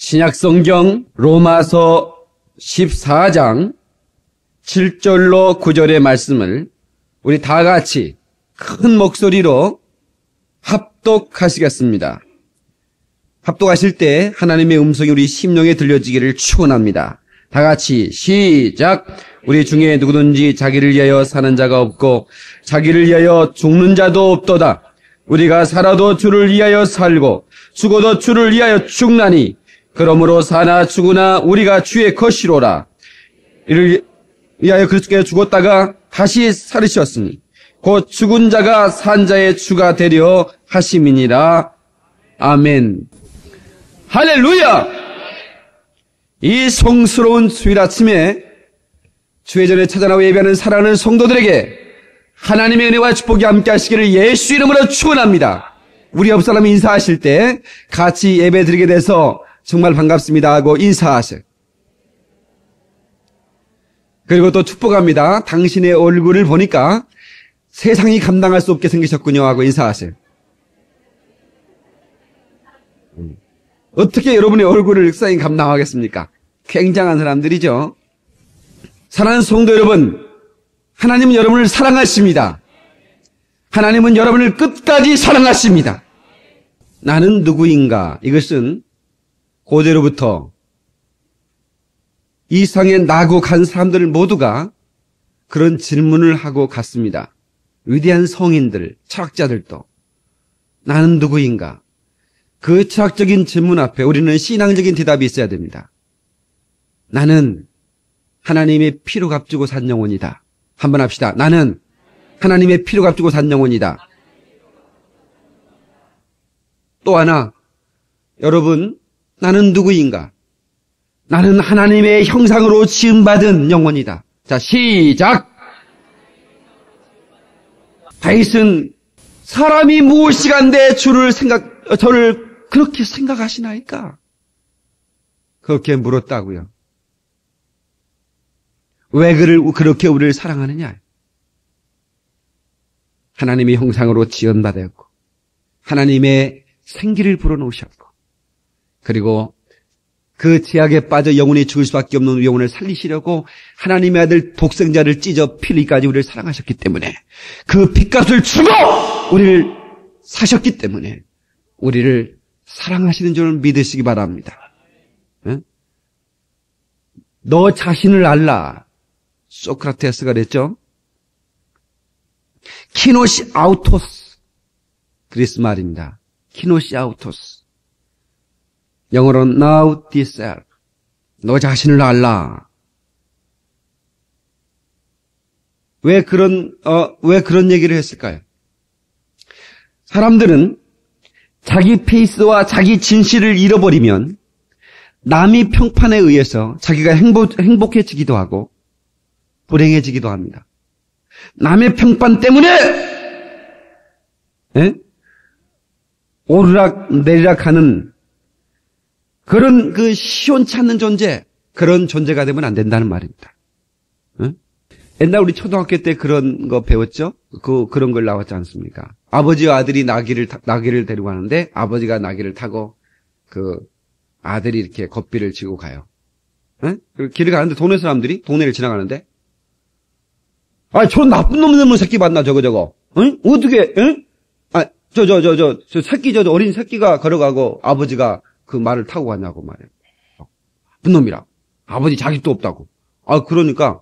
신약성경 로마서 14장 7절로 9절의 말씀을 우리 다 같이 큰 목소리로 합독하시겠습니다. 합독하실 때 하나님의 음성이 우리 심령에 들려지기를 축원합니다. 다 같이 시작. 우리 중에 누구든지 자기를 위하여 사는 자가 없고 자기를 위하여 죽는 자도 없도다. 우리가 살아도 주를 위하여 살고 죽어도 주를 위하여 죽나니 그러므로 사나 죽으나 우리가 주의 것이로라. 이를 위하여 그리스도께서 죽었다가 다시 살으셨으니 곧 죽은 자가 산 자의 주가 되려 하심이니라. 아멘. 할렐루야. 이 성스러운 수요일 아침에 주의 전에 찾아나와 예배하는 사랑하는 성도들에게 하나님의 은혜와 축복이 함께 하시기를 예수 이름으로 축원합니다. 우리 옆 사람 인사하실 때 같이 예배 드리게 돼서 정말 반갑습니다 하고 인사하세요. 그리고 또 축복합니다. 당신의 얼굴을 보니까 세상이 감당할 수 없게 생기셨군요 하고 인사하세요. 어떻게 여러분의 얼굴을 세상이 감당하겠습니까? 굉장한 사람들이죠. 사랑하는 성도 여러분, 하나님은 여러분을 사랑하십니다. 하나님은 여러분을 끝까지 사랑하십니다. 나는 누구인가? 이것은 고대로부터 이 세상에 나고 간 사람들 모두가 그런 질문을 하고 갔습니다. 위대한 성인들, 철학자들도 나는 누구인가? 그 철학적인 질문 앞에 우리는 신앙적인 대답이 있어야 됩니다. 나는 하나님의 피로 값주고 산 영혼이다. 한번 합시다. 나는 하나님의 피로 값주고 산 영혼이다. 또 하나, 여러분, 나는 누구인가? 나는 하나님의 형상으로 지음받은 영혼이다. 자, 시작! 다윗은 사람이 무엇이간데 저를 그렇게 생각하시나이까? 그렇게 물었다고요. 왜 그렇게 우리를 사랑하느냐? 하나님의 형상으로 지음받았고 하나님의 생기를 불어넣으셨고 그리고 그 죄악에 빠져 영혼이 죽을 수밖에 없는 영혼을 살리시려고 하나님의 아들 독생자를 찢어 피리까지 우리를 사랑하셨기 때문에 그 핏값을 주고 우리를 사셨기 때문에 우리를 사랑하시는 줄 믿으시기 바랍니다. 응? 너 자신을 알라. 소크라테스가 그랬죠. 키노시 아우토스. 그리스 말입니다. 키노시 아우토스. 영어로는 know thyself. 너 자신을 알라. 왜 그런 얘기를 했을까요? 사람들은 자기 페이스와 자기 진실을 잃어버리면 남의 평판에 의해서 자기가 행복해지기도 하고 불행해지기도 합니다. 남의 평판 때문에 오르락 내리락 하는 그런 그 시원치 않는 존재, 그런 존재가 되면 안 된다는 말입니다. 옛날 우리 초등학교 때 그런 거 배웠죠? 그런 걸 나왔지 않습니까? 아버지와 아들이 나귀를 데리고 가는데 아버지가 나귀를 타고 그 아들이 이렇게 겉비를 지고 가요. 길을 가는데 동네 사람들이 동네를 지나가는데 저 나쁜 놈 새끼 봤나 저거. 어떻게 저 새끼 저 어린 새끼가 걸어가고 아버지가 그 말을 타고 가냐고 말이에요. 나쁜 놈이라. 아버지 자격도 없다고. 그러니까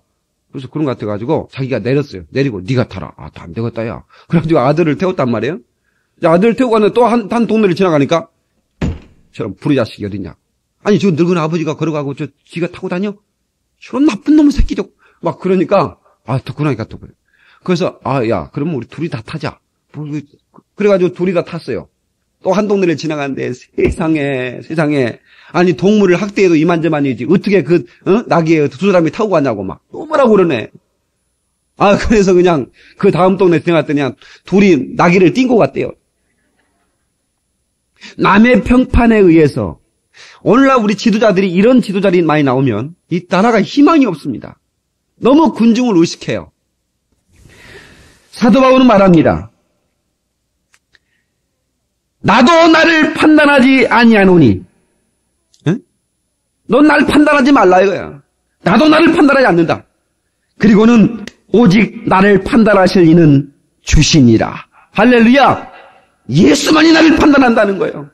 그래서 그런 것 같아가지고 자기가 내렸어요. 내리고 네가 타라. 또 안 되겠다 야. 그래가지고 아들을 태웠단 말이에요. 아들을 태우고 가는데 또 한 동네를 지나가니까 저런 불의 자식이 어딨냐. 아니 저 늙은 아버지가 걸어가고 저 지가 타고 다녀? 저런 나쁜 놈의 새끼죠. 막 그러니까 듣고나니까 또 그래. 그래서 야 그러면 우리 둘이 다 타자. 그래가지고 둘이 다 탔어요. 또 한 동네를 지나가는데 세상에 아니 동물을 학대해도 이만저만이지 어떻게 나귀에 두 사람이 타고 가냐고 막 뭐라고 그러네. 그래서 그냥 그 다음 동네 지나갔더니 둘이 나귀를 띵고 갔대요. 남의 평판에 의해서 오늘날 우리 지도자들이 이런 지도자들이 많이 나오면 이 나라가 희망이 없습니다. 너무 군중을 의식해요. 사도 바울은 말합니다. 나도 나를 판단하지 아니하노니 넌 날 판단하지 말라 이거야. 나도 나를 판단하지 않는다. 그리고는 오직 나를 판단하실 이는 주시니라. 할렐루야. 예수만이 나를 판단한다는 거예요.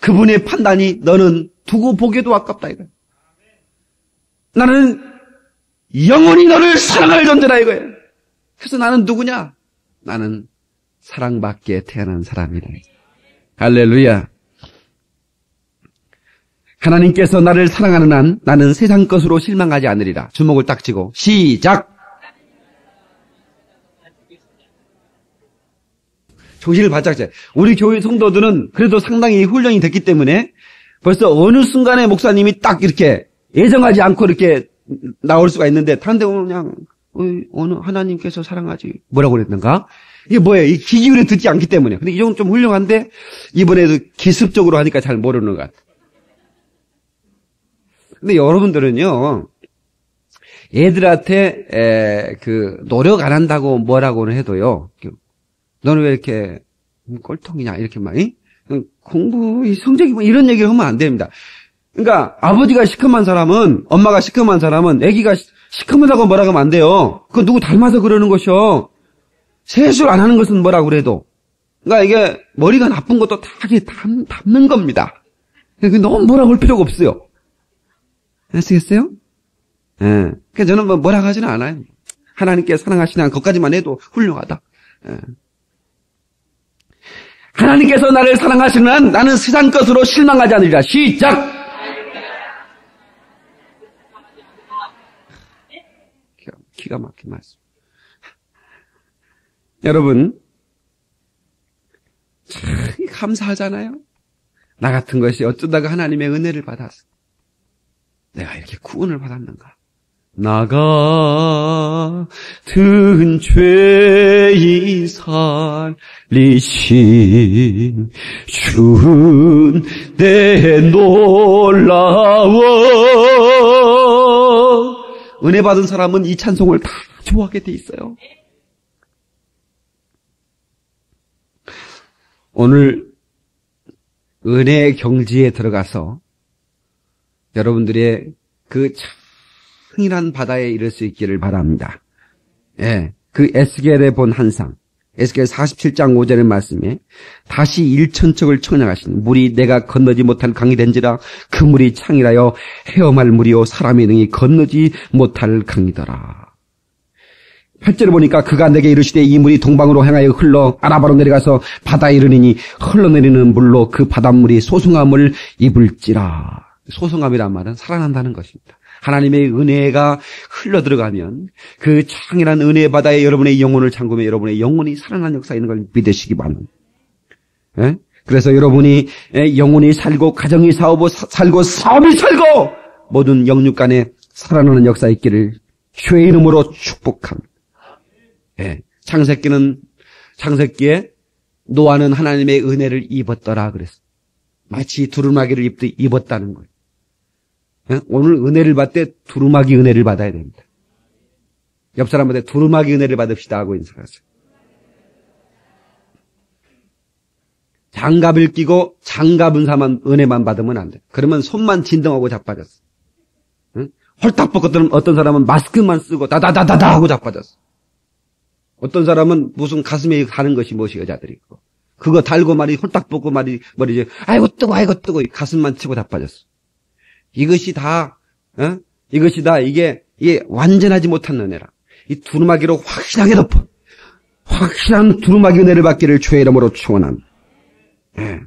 그분의 판단이 너는 두고 보기에도 아깝다 이거야. 나는 영원히 너를 사랑할 존재다 이거예요. 그래서 나는 누구냐? 나는 사랑받기에 태어난 사람이다. 할렐루야. 하나님께서 나를 사랑하는 한 나는 세상 것으로 실망하지 않으리라. 주먹을 딱 쥐고 시작. 정신을 바짝 차려. 우리 교회 성도들은 그래도 상당히 훈련이 됐기 때문에 벌써 어느 순간에 목사님이 딱 이렇게 예정하지 않고 이렇게 나올 수가 있는데 다른 데 오면 그냥 어느 하나님께서 사랑하지 뭐라고 그랬는가? 이게 뭐예요? 이 귀 기울여 듣지 않기 때문에. 근데 이 정도 좀 훌륭한데 이번에도 기습적으로 하니까 잘 모르는 것 같아요. 근데 여러분들은요, 애들한테 노력 안 한다고 뭐라고는 해도요, 너는 왜 이렇게 꼴통이냐 이렇게 막 공부 성적이 뭐 이런 얘기를 하면 안 됩니다. 그러니까 아버지가 시커먼 사람은, 엄마가 시커먼 사람은 애기가 시커먼다고 뭐라고 하면 안 돼요. 그건 누구 닮아서 그러는 것이요. 세수를 안 하는 것은 뭐라고 그래도. 그러니까 이게 머리가 나쁜 것도 다 닮는 겁니다. 너무 뭐라고 할 필요가 없어요. 아시겠어요? 예. 그래서 저는 뭐라고 하지는 않아요. 하나님께 사랑하시는 것까지만 해도 훌륭하다. 예. 하나님께서 나를 사랑하시는 한 나는 세상 것으로 실망하지 않으리라. 시작! 기가 막힌 말씀. 여러분, 참 감사하잖아요. 나 같은 것이 어쩌다가 하나님의 은혜를 받았어. 내가 이렇게 구원을 받았는가. 나 같은 죄인 살리신 주는 내 놀라워. 은혜 받은 사람은 이 찬송을 다 좋아하게 돼 있어요. 오늘 은혜의 경지에 들어가서 여러분들의 그 창이란 바다에 이를 수 있기를 바랍니다. 예, 그 에스겔에 본 한상, 에스겔 47장 5절의 말씀에 다시 일천척을 청량하시니 물이 내가 건너지 못할 강이 된지라 그 물이 창이라여 헤엄할 물이요 사람이 능히 건너지 못할 강이더라. 8절을 보니까 그가 내게 이르시되 이 물이 동방으로 향하여 흘러 아라바로 내려가서 바다에 이르니니 흘러내리는 물로 그 바닷물이 소송함을 입을지라. 소송함이란 말은 살아난다는 것입니다. 하나님의 은혜가 흘러들어가면 그 창이란 은혜의 바다에 여러분의 영혼을 잠그면 여러분의 영혼이 살아난 역사가 있는 걸 믿으시기 바랍니다. 예? 그래서 여러분이 영혼이 살고 가정이 살고 사업이 살고 모든 영육 간에 살아나는 역사 있기를 주의 이름으로 축복합니다. 예. 창세기에 노아는 하나님의 은혜를 입었더라 그랬어. 마치 두루마기를 입었다는 거예요. 예? 오늘 은혜를 받을 때 두루마기 은혜를 받아야 됩니다. 옆 사람한테 두루마기 은혜를 받읍시다 하고 인사하세요. 장갑을 끼고 장갑은 사만 은혜만 받으면 안 돼. 그러면 손만 진동하고 자빠졌어. 예? 홀딱 벗고 어떤 사람은 마스크만 쓰고 다다다다다 하고 자빠졌어. 어떤 사람은 무슨 가슴에 가는 것이 무엇이 여자들이 있고 그거 달고 말이 홀딱 벗고 말이지 아이고 뜨거 가슴만 치고 자빠졌어. 이것이 다 이게 완전하지 못한 은혜라. 이 두루마기로 확실하게 덮어 확실한 두루마기 은혜를 받기를 주의 이름으로 축원합니다. 예.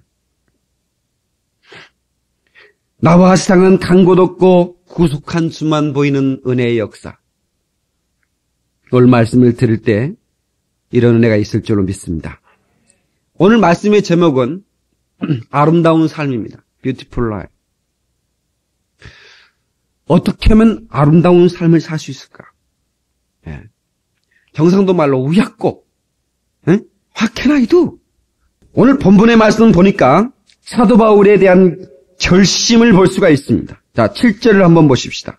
나와 세상은 간 곳 없고 구속한 수만 보이는 은혜의 역사. 오늘 말씀을 들을 때 이런 은혜가 있을 줄로 믿습니다. 오늘 말씀의 제목은 아름다운 삶입니다. Beautiful life. 어떻게 하면 아름다운 삶을 살 수 있을까? 예. 경상도 말로 우약고. 예? What can I do? 오늘 본문의 말씀 보니까 사도 바울에 대한 결심을 볼 수가 있습니다. 자, 7절을 한번 보십시다.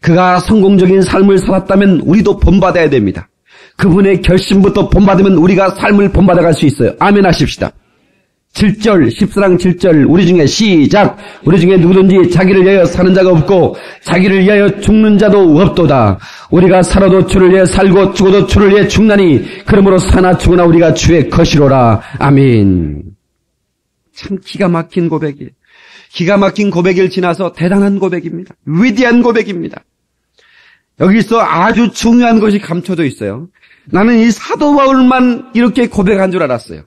그가 성공적인 삶을 살았다면 우리도 본받아야 됩니다. 그분의 결심부터 본받으면 우리가 삶을 본받아갈 수 있어요. 아멘 하십시다. 7절, 10사랑 7절, 우리 중에 시작! 우리 중에 누구든지 자기를 위하여 사는 자가 없고 자기를 위하여 죽는 자도 없도다. 우리가 살아도 주를 위해 살고 죽어도 주를 위해 죽나니 그러므로 사나 죽으나 우리가 주의 것이로라. 아멘. 참 기가 막힌 고백이에요. 기가 막힌 고백을 지나서 대단한 고백입니다. 위대한 고백입니다. 여기서 아주 중요한 것이 감춰져 있어요. 나는 이 사도 바울만 이렇게 고백한 줄 알았어요.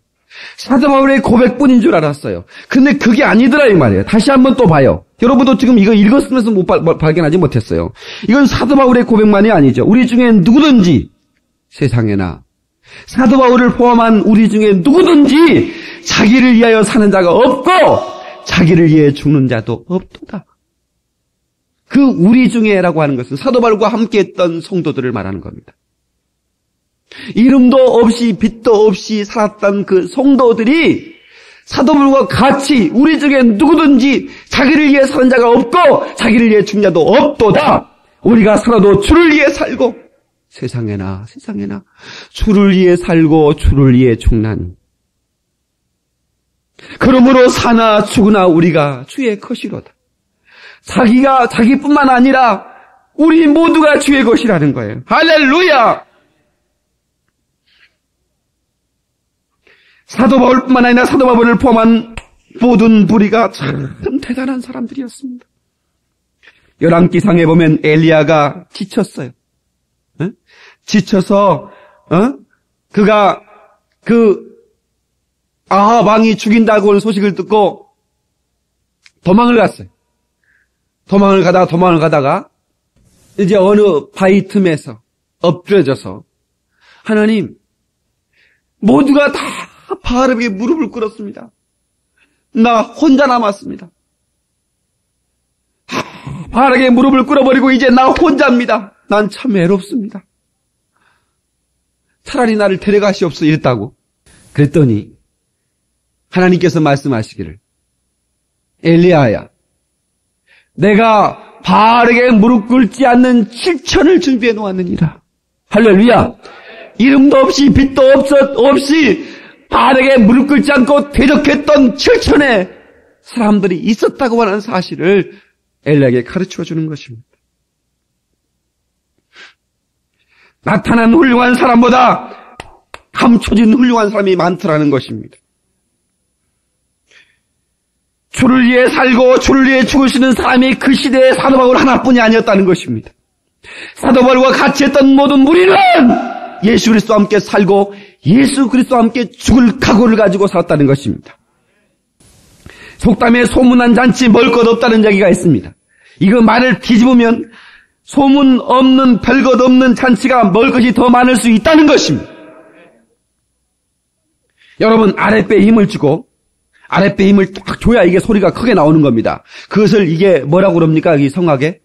사도 바울의 고백뿐인 줄 알았어요. 근데 그게 아니더라 이 말이에요. 다시 한번 또 봐요. 여러분도 지금 이거 읽었으면서 발견하지 못했어요. 이건 사도 바울의 고백만이 아니죠. 우리 중에 누구든지 세상에나 사도 바울을 포함한 우리 중에 누구든지 자기를 위하여 사는 자가 없고 자기를 위해 죽는 자도 없도다. 그 우리 중에라고 하는 것은 사도 바울과 함께했던 성도들을 말하는 겁니다. 이름도 없이 빛도 없이 살았던 그 성도들이 사도 바울과 같이 우리 중에 누구든지 자기를 위해 사는 자가 없고 자기를 위해 죽는 자도 없도다. 우리가 살아도 주를 위해 살고 세상에나 주를 위해 살고 주를 위해 죽나니 그러므로 사나 죽으나 우리가 주의 것이로다. 자기뿐만 아니라 우리 모두가 주의 것이라는 거예요. 할렐루야! 사도 바울뿐만 아니라 사도 바울을 포함한 모든 무리가 참 대단한 사람들이었습니다. 열왕기상에 보면 엘리야가 지쳤어요. 지쳐서 그가 아합 왕이 죽인다고 하는 소식을 듣고 도망을 갔어요. 도망을 가다가 이제 어느 바위 틈에서 엎드려져서 하나님 모두가 다 바알에게 무릎을 꿇었습니다. 나 혼자 남았습니다. 바알에게 무릎을 꿇어버리고 이제 나 혼자입니다. 난 참 외롭습니다. 차라리 나를 데려가시옵소서 이랬다고. 그랬더니 하나님께서 말씀하시기를 엘리야야 내가 바알에게 무릎 꿇지 않는 7천을 준비해 놓았느니라. 할렐루야. 이름도 없이 빛도 없이 바알에게 무릎 꿇지 않고 대적했던 7천의 사람들이 있었다고 하는 사실을 엘리야에게 가르쳐 주는 것입니다. 나타난 훌륭한 사람보다 감춰진 훌륭한 사람이 많더라는 것입니다. 주를 위해 살고 주를 위해 죽으시는 사람이 그 시대의 사도 바울 하나뿐이 아니었다는 것입니다. 사도 바울과 같이 했던 모든 무리는 예수 그리스도와 함께 살고 예수 그리스도와 함께 죽을 각오를 가지고 살았다는 것입니다. 속담에 소문난 잔치 멀 것 없다는 얘기가 있습니다. 이거 말을 뒤집으면 소문 없는 별것 없는 잔치가 멀 것이 더 많을 수 있다는 것입니다. 여러분 아랫배에 힘을 주고 아랫배 힘을 딱 줘야 이게 소리가 크게 나오는 겁니다. 그것을 이게 뭐라고 그럽니까? 이 성악에?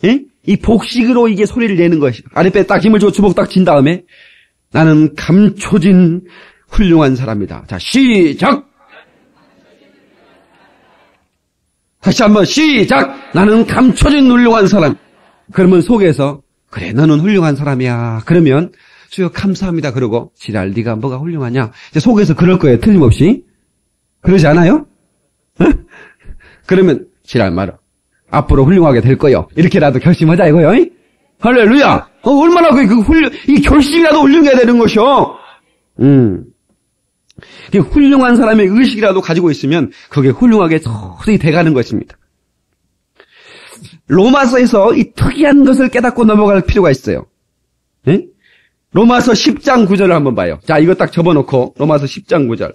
예? 이 복식으로 이게 소리를 내는 것이다. 아랫배에 딱 힘을 주고 주먹 딱 진 다음에 나는 감춰진 훌륭한 사람이다. 자, 시작! 다시 한번 시작! 나는 감춰진 훌륭한 사람. 그러면 속에서 그래 너는 훌륭한 사람이야. 그러면 주여 감사합니다. 그러고 지랄 네가 뭐가 훌륭하냐. 이제 속에서 그럴 거예요. 틀림없이. 그러지 않아요? 그러면 지랄 말아. 앞으로 훌륭하게 될 거요. 이렇게라도 결심하자 이거요. 할렐루야. 얼마나 이 결심이라도 훌륭해야 되는 것이요. 훌륭한 사람의 의식이라도 가지고 있으면 그게 훌륭하게 서서히 돼가는 것입니다. 로마서에서 이 특이한 것을 깨닫고 넘어갈 필요가 있어요. 네? 로마서 10장 9절을 한번 봐요. 자, 이거 딱 접어놓고 로마서 10장 9절.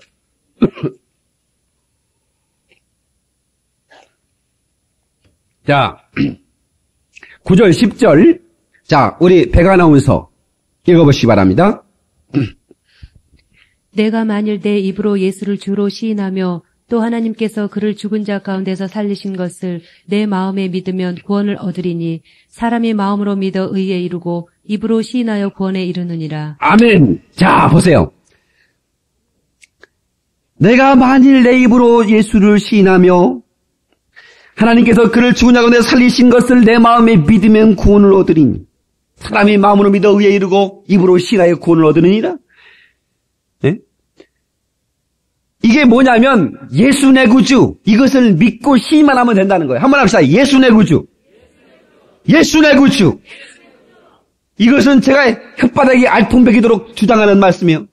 자, 9절 10절. 자, 우리 백 아나운서 읽어보시기 바랍니다. 내가 만일 내 입으로 예수를 주로 시인하며 또 하나님께서 그를 죽은 자 가운데서 살리신 것을 내 마음에 믿으면 구원을 얻으리니 사람이 마음으로 믿어 의에 이르고 입으로 시인하여 구원에 이르느니라. 아멘. 자, 보세요. 내가 만일 내 입으로 예수를 시인하며 하나님께서 그를 죽은 자 가운데 살리신 것을 내 마음에 믿으면 구원을 얻으리니 사람이 마음으로 믿어 의에 이르고 입으로 시인하여 구원을 얻으느니라. 네? 이게 뭐냐면 예수 내 구주, 이것을 믿고 시인만 하면 된다는 거예요. 한번 합시다. 예수 내 구주. 예수 내 구주. 이것은 제가 혓바닥이 알통백이도록 주장하는 말씀이에요.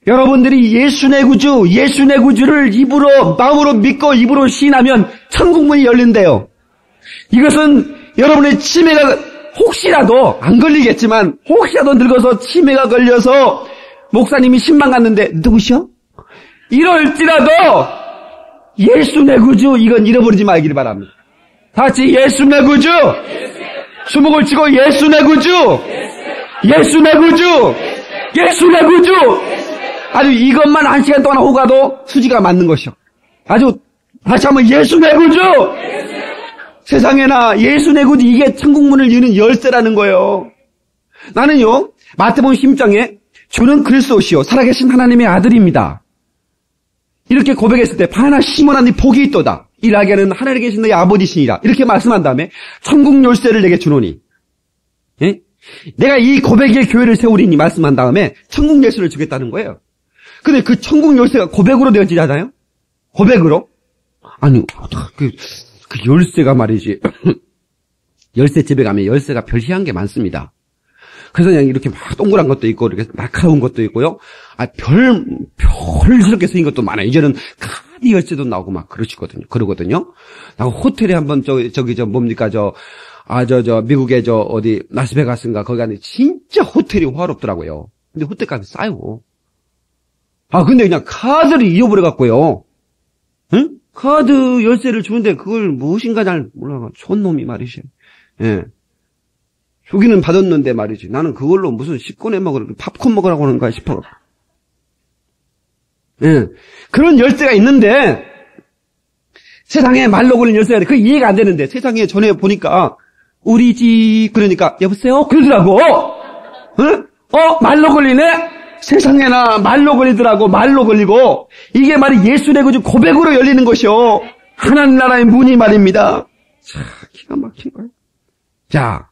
여러분들이 예수 내 구주, 예수 내 구주를 입으로, 마음으로 믿고 입으로 시인하면 천국문이 열린대요. 이것은 여러분의 치매가 혹시라도 안 걸리겠지만 혹시라도 늙어서 치매가 걸려서 목사님이 신방 갔는데 누구시오? 이럴지라도 예수 내 구주, 이건 잃어버리지 말기를 바랍니다. 다 같이 예수 내 구주, 주먹을 치고 예수 내 구주, 예수 내 구주, 예수 내 구주. 아주 이것만 1시간 동안 하고 가도 수지가 맞는 것이요. 아주 다시 한번 예수 내 구주. 세상에나 예수 내 구주, 이게 천국문을 여는 열쇠라는 거예요. 나는요, 마태복음 16장에 주는 그리스도시요 살아계신 하나님의 아들입니다. 이렇게 고백했을 때 바나 시몬아 네 복이 있도다. 일하게는 하늘에 계신 너희 아버지시니라. 이렇게 말씀한 다음에 천국 열쇠를 내게 주노니. 예? 내가 이 고백의 교회를 세우리니 말씀한 다음에 천국 열쇠를 주겠다는 거예요. 근데 그 천국 열쇠가 고백으로 되어지잖아요? 고백으로? 아니, 그 열쇠가 말이지. 열쇠집에 가면 열쇠가 별 희한한 게 많습니다. 그래서 그냥 이렇게 막 동그란 것도 있고, 이렇게 날카로운 것도 있고요. 별스럽게 생긴 것도 많아요. 이제는 카드 열쇠도 나오고 막 그러거든요. 나 호텔에 한번 미국의 어디, 라스베가스인가, 거기 가는데 진짜 호텔이 화롭더라고요. 근데 호텔값이 싸요. 근데 그냥 카드를 잊어버려갖고요. 응? 카드 열쇠를 주는데 그걸 무엇인가 잘 몰라. 촌놈이 말이지. 예. 주기는 받았는데 말이지. 나는 그걸로 무슨 식권에 팝콘 먹으라고 하는가 싶어. 예. 그런 열쇠가 있는데, 세상에 말로 걸린 열쇠가 그 이해가 안 되는데, 세상에 전에 보니까, 우리 집, 그러니까, 여보세요? 그러더라고. 응? 말로 걸리네? 세상에나 말로 걸리더라고, 말로 걸리고. 이게 말이 예수 내 구주 고백으로 열리는 것이요. 하나님 나라의 문이 말입니다. 자, 기가 막힌 거예요. 자,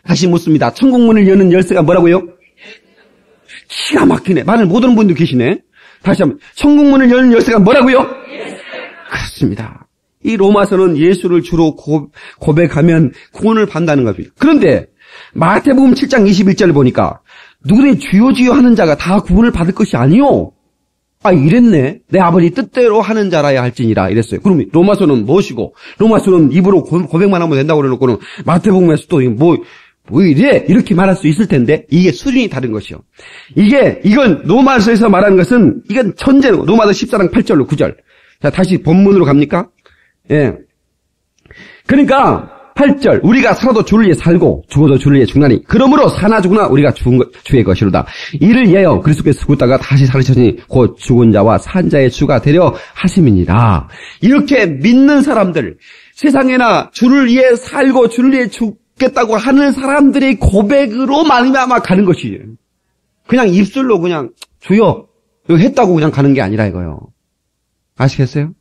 다시 묻습니다. 천국문을 여는 열쇠가 뭐라고요? 기가 막히네. 말을 못 하는 분도 계시네. 다시 한번. 천국문을 여는 열쇠가 뭐라고요? 그렇습니다. 이 로마서는 예수를 주로 고백하면 구원을 받는다는 겁니다. 그런데 마태복음 7장 21절을 보니까 누구든지 주여 주여 하는 자가 다 구원을 받을 것이 아니요. 이랬네. 내 아버지 뜻대로 하는 자라야 할지니라 이랬어요. 그럼 로마서는 무엇이고, 로마서는 입으로 고백만 하면 된다고 그래놓고는 마태복음에서 또 뭐 이래? 이렇게 말할 수 있을 텐데, 이게 수준이 다른 것이요. 이건 로마서에서 말하는 것은, 이건 천재로, 로마서 14장 8절로 9절. 자, 다시 본문으로 갑니까? 예. 그러니까, 8절, 우리가 살아도 주를 위해 살고, 죽어도 주를 위해 죽나니, 그러므로 사나 죽으나 우리가 주의 것이로다. 이를 예여 그리스도께서 죽었다가 다시 살으셨으니, 곧 죽은 자와 산 자의 주가 되려 하심이니라. 이렇게 믿는 사람들, 세상에나 주를 위해 살고, 주를 위해 죽겠다고 하는 사람들의 고백으로 말미암아 가는 것이에요. 그냥 입술로 그냥 주여 이거 했다고 그냥 가는 게 아니라 이거요. 아시겠어요?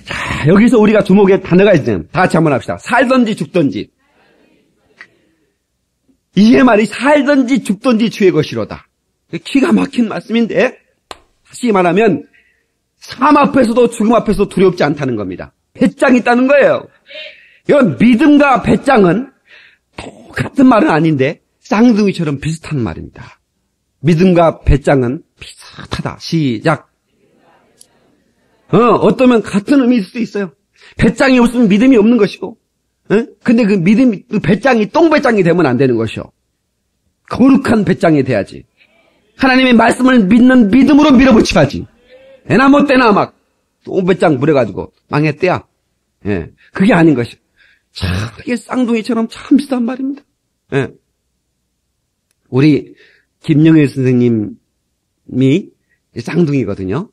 자, 여기서 우리가 주목의 단어가 있어요. 다 같이 한번 합시다. 살든지 죽든지. 이게 말이 살든지 죽든지 주의 것이로다. 기가 막힌 말씀인데, 다시 말하면 삶 앞에서도 죽음 앞에서도 두렵지 않다는 겁니다. 배짱이 있다는 거예요. 이런 믿음과 배짱은 똑같은 말은 아닌데 쌍둥이처럼 비슷한 말입니다. 믿음과 배짱은 비슷하다. 시작. 어떠면 같은 의미일 수도 있어요. 배짱이 없으면 믿음이 없는 것이고, 근데 그 배짱이 똥배짱이 되면 안 되는 것이요. 거룩한 배짱이 돼야지. 하나님의 말씀을 믿는 믿음으로 밀어붙여야지. 애나 못 때나 막 똥배짱 부려가지고 망했대야. 예, 그게 아닌 것이요. 참, 이게 쌍둥이처럼 참 비슷한 말입니다. 예. 우리 김영애 선생님이 쌍둥이거든요.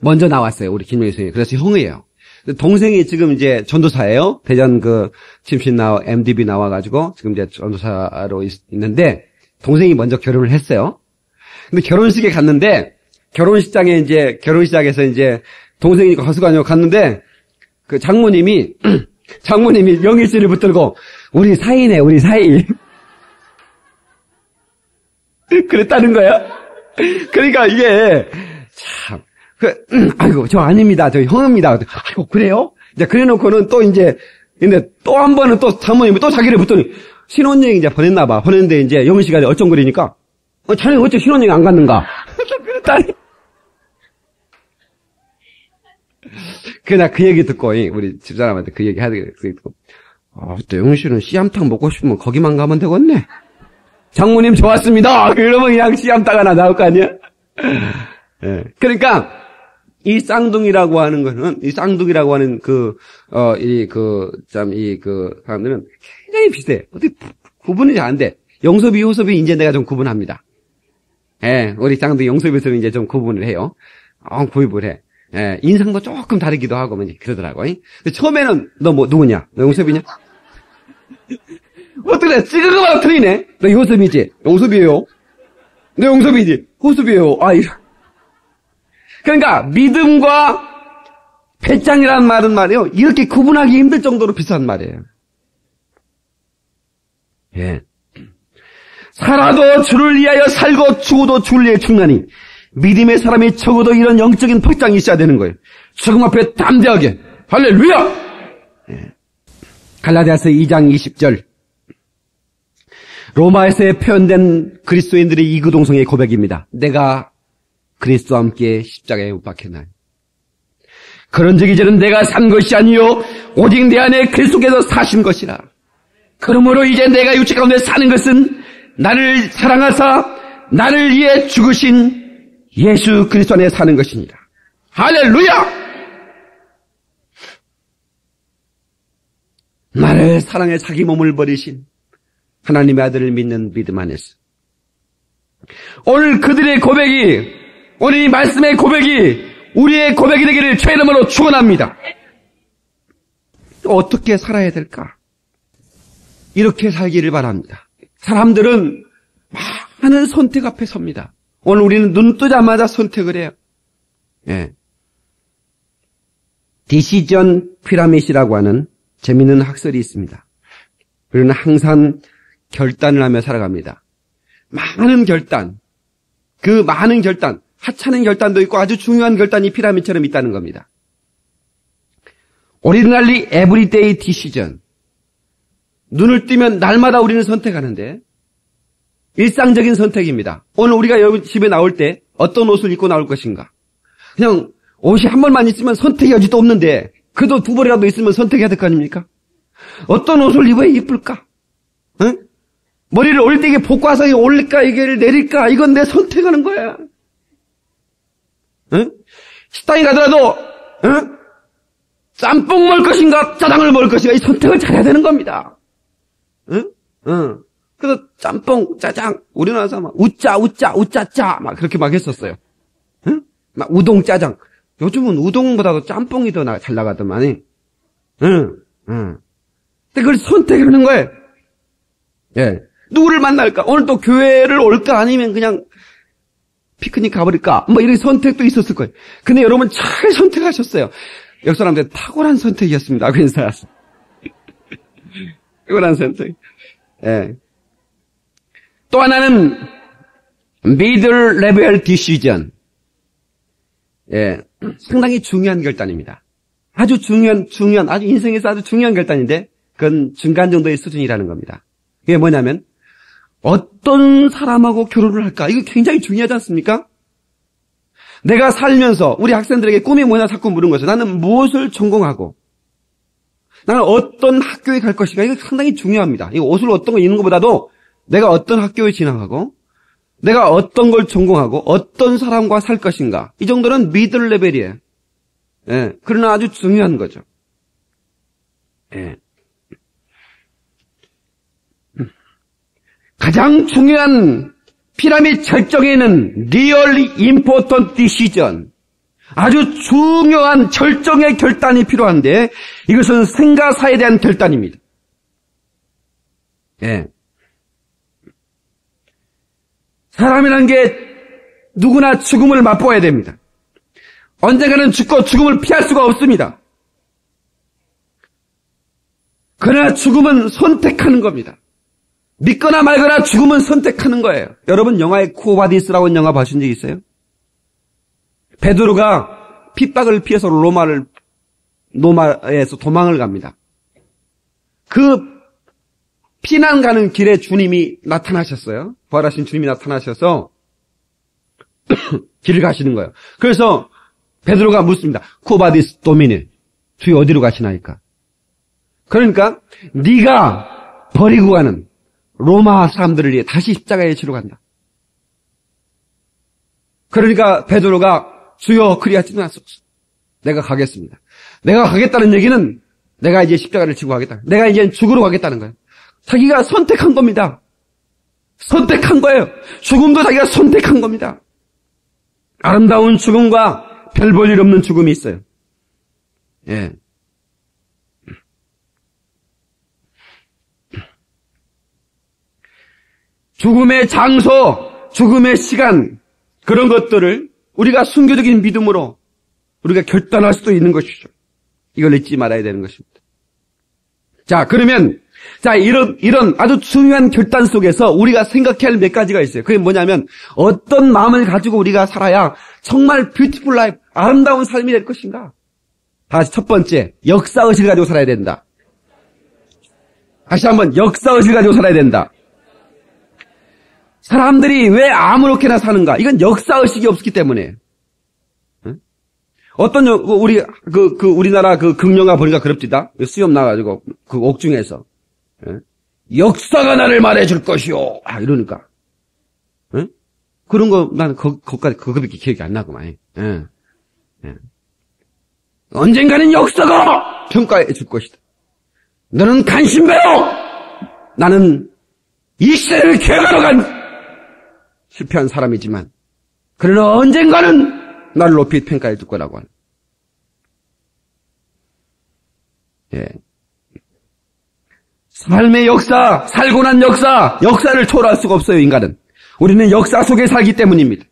먼저 나왔어요. 우리 김영애 선생님. 그래서 형이에요. 동생이 지금 이제 전도사예요. 대전 침신 MDB 나와가지고 지금 이제 전도사로 있는데, 동생이 먼저 결혼을 했어요. 근데 결혼식에 갔는데, 결혼식장에서 이제 동생이 가수가 갔는데, 그 장모님이 명일씨를 붙들고, 우리 사이네, 우리 사이. 그랬다는 거야. 그러니까 이게 참 아이고 저 아닙니다. 저 형입니다. 아이고 그래요? 이제 그래놓고는 또 이제 근데 또 한 번은 또 사모님이 또 자기를 붙더니 신혼여행 이제 보냈나 봐. 보냈는데 이제 영희 씨가 얼쩡거리니까 자네 어째 신혼여행 안 갔는가? 그랬다니. 그나 그 얘기 듣고 우리 집사람한테 그 얘기 하더니 듣고 또 영희 씨는 씨암탉 먹고 싶으면 거기만 가면 되겠네. 장모님 좋았습니다. 그러면 그냥 씨암탉 하나 나올 거 아니야? 예. 그러니까 이 쌍둥이라고 하는 거는 이 쌍둥이라고 하는 사람들은 굉장히 비슷해. 어떻게 구분이 잘 안 돼. 영섭이 효섭이 이제 내가 좀 구분합니다. 예, 우리 쌍둥이 영섭이서는 이제 좀 구분을 해요. 구입을 해. 예, 인상도 조금 다르기도 하고 뭐 그러더라고. 근데 처음에는 너 뭐 누구냐? 너 영섭이냐? 어떡해? 찍은 거마다 틀리네. 너 효섭이지? 영섭이에요. 너 영섭이지? 호섭이에요. 그러니까 믿음과 배짱이라는 말은 말이에요. 이렇게 구분하기 힘들 정도로 비슷한 말이에요. 예. 살아도 주를 위하여 살고 죽어도 주를 위하여 죽나니 믿음의 사람이 적어도 이런 영적인 확장이 있어야 되는 거예요. 죽음 앞에 담대하게 할렐루야! 예. 갈라디아서 2장 20절 로마에서 표현된 그리스도인들의 이구동성의 고백입니다. 내가 그리스도와 함께 십자가에 못 박혔나니 그런즉 이제는 내가 산 것이 아니요 오직 내 안에 그리스도께서 사신 것이라. 그러므로 이제 내가 육체 가운데 사는 것은 나를 사랑하사 나를 위해 죽으신 예수 그리스도 안에 사는 것이니라. 할렐루야! 나를 사랑해 자기 몸을 버리신 하나님의 아들을 믿는 믿음 안에서 오늘 그들의 고백이 오늘 이 말씀의 고백이 우리의 고백이 되기를 주의 이름으로 축원합니다. 어떻게 살아야 될까? 이렇게 살기를 바랍니다. 사람들은 많은 선택 앞에 섭니다. 오늘 우리는 눈 뜨자마자 선택을 해요. 예. 디시전 피라밋이라고 하는 재미있는 학설이 있습니다. 우리는 항상 결단을 하며 살아갑니다. 많은 결단, 그 많은 결단, 하찮은 결단도 있고 아주 중요한 결단이 피라밋처럼 있다는 겁니다. Ordinarily everyday decision. 눈을 뜨면 날마다 우리는 선택하는데 일상적인 선택입니다. 오늘 우리가 여기 집에 나올 때 어떤 옷을 입고 나올 것인가. 그냥 옷이 한 벌만 있으면 선택의 여지도 없는데 그래도 두 벌이라도 있으면 선택해야 될 거 아닙니까? 어떤 옷을 입어야 이쁠까? 응? 머리를 올릴 때 이게 복과성이 올릴까 이게 내릴까 이건 내 선택하는 거야. 응? 식당에 가더라도 응? 짬뽕 먹을 것인가 짜장을 먹을 것인가 이 선택을 잘해야 되는 겁니다. 응? 응. 그래서 짬뽕 짜장 우리나라 사람 막 우짜짜 막 그렇게 막 했었어요. 응? 막 우동 짜장. 요즘은 우동보다도 짬뽕이 더 잘 나가더만이. 응. 근데 그걸 선택하는 거예요. 예. 누구를 만날까? 오늘 또 교회를 올까? 아니면 그냥 피크닉 가버릴까? 뭐 이런 선택도 있었을 거예요. 근데 여러분 잘 선택하셨어요. 역 사람들 탁월한 선택이었습니다. 괜찮아요. 탁월한 선택. 예. 또 하나는 middle level decision. 예. 상당히 중요한 결단입니다. 아주 중요한, 아주 인생에서 아주 중요한 결단인데, 그건 중간 정도의 수준이라는 겁니다. 그게 뭐냐면, 어떤 사람하고 결혼을 할까? 이거 굉장히 중요하지 않습니까? 내가 살면서 우리 학생들에게 꿈이 뭐냐 자꾸 물은 것이죠. 나는 무엇을 전공하고, 나는 어떤 학교에 갈 것인가? 이거 상당히 중요합니다. 이 옷을 어떤 거 입는 것보다도 내가 어떤 학교에 진학하고, 내가 어떤 걸 전공하고, 어떤 사람과 살 것인가? 이 정도는 미들 레벨이에요. 예. 그러나 아주 중요한 거죠. 예. 가장 중요한 피라미드 절정에는 really important decision. 아주 중요한 절정의 결단이 필요한데 이것은 생과 사에 대한 결단입니다. 예. 사람이라는 게 누구나 죽음을 맛보아야 됩니다. 언젠가는 죽고 죽음을 피할 수가 없습니다. 그러나 죽음은 선택하는 겁니다. 믿거나 말거나 죽음은 선택하는 거예요. 여러분 영화의 쿠오바디스라고 하는 영화 보신 적 있어요? 베드로가 핍박을 피해서 로마에서 도망을 갑니다. 그 피난 가는 길에 주님이 나타나셨어요. 부활하신 주님이 나타나셔서 길을 가시는 거예요. 그래서 베드로가 묻습니다. 쿠오바디스 도미네, 주여 어디로 가시나이까? 그러니까 네가 버리고 가는 로마 사람들을 위해 다시 십자가에 지러 간다. 그러니까 베드로가 주여 그리하지 마소서. 내가 가겠습니다. 내가 가겠다는 얘기는 내가 이제 십자가를 지고 가겠다. 내가 이제 죽으러 가겠다는 거예요. 자기가 선택한 겁니다. 선택한 거예요. 죽음도 자기가 선택한 겁니다. 아름다운 죽음과 별 볼 일 없는 죽음이 있어요. 예. 죽음의 장소, 죽음의 시간, 그런 것들을 우리가 순교적인 믿음으로 우리가 결단할 수도 있는 것이죠. 이걸 잊지 말아야 되는 것입니다. 자, 그러면, 자, 이런 아주 중요한 결단 속에서 우리가 생각해야 할 몇 가지가 있어요. 그게 뭐냐면, 어떤 마음을 가지고 우리가 살아야 정말 뷰티풀 라이프, 아름다운 삶이 될 것인가? 다시 첫 번째, 역사의식을 가지고 살아야 된다. 다시 한번, 역사의식을 가지고 살아야 된다. 사람들이 왜 아무렇게나 사는가? 이건 역사의식이 없기 때문에. 어떤, 우리나라 극영화 보니까 그럽디다. 수염 나가지고, 그 옥중에서. 역사가 나를 말해줄 것이오. 이러니까. 그런 거, 나는 그것까지, 그거밖에 기억이 안 나구만. 언젠가는 역사가 평가해 줄 것이다. 너는 간신배요! 나는 이 시대를 개혁하러 간 실패한 사람이지만, 그러나 언젠가는 나를 높이 평가해 줄 거라고 하는. 예. 삶의 역사, 살고 난 역사를 초월할 수가 없어요, 인간은. 우리는 역사 속에 살기 때문입니다.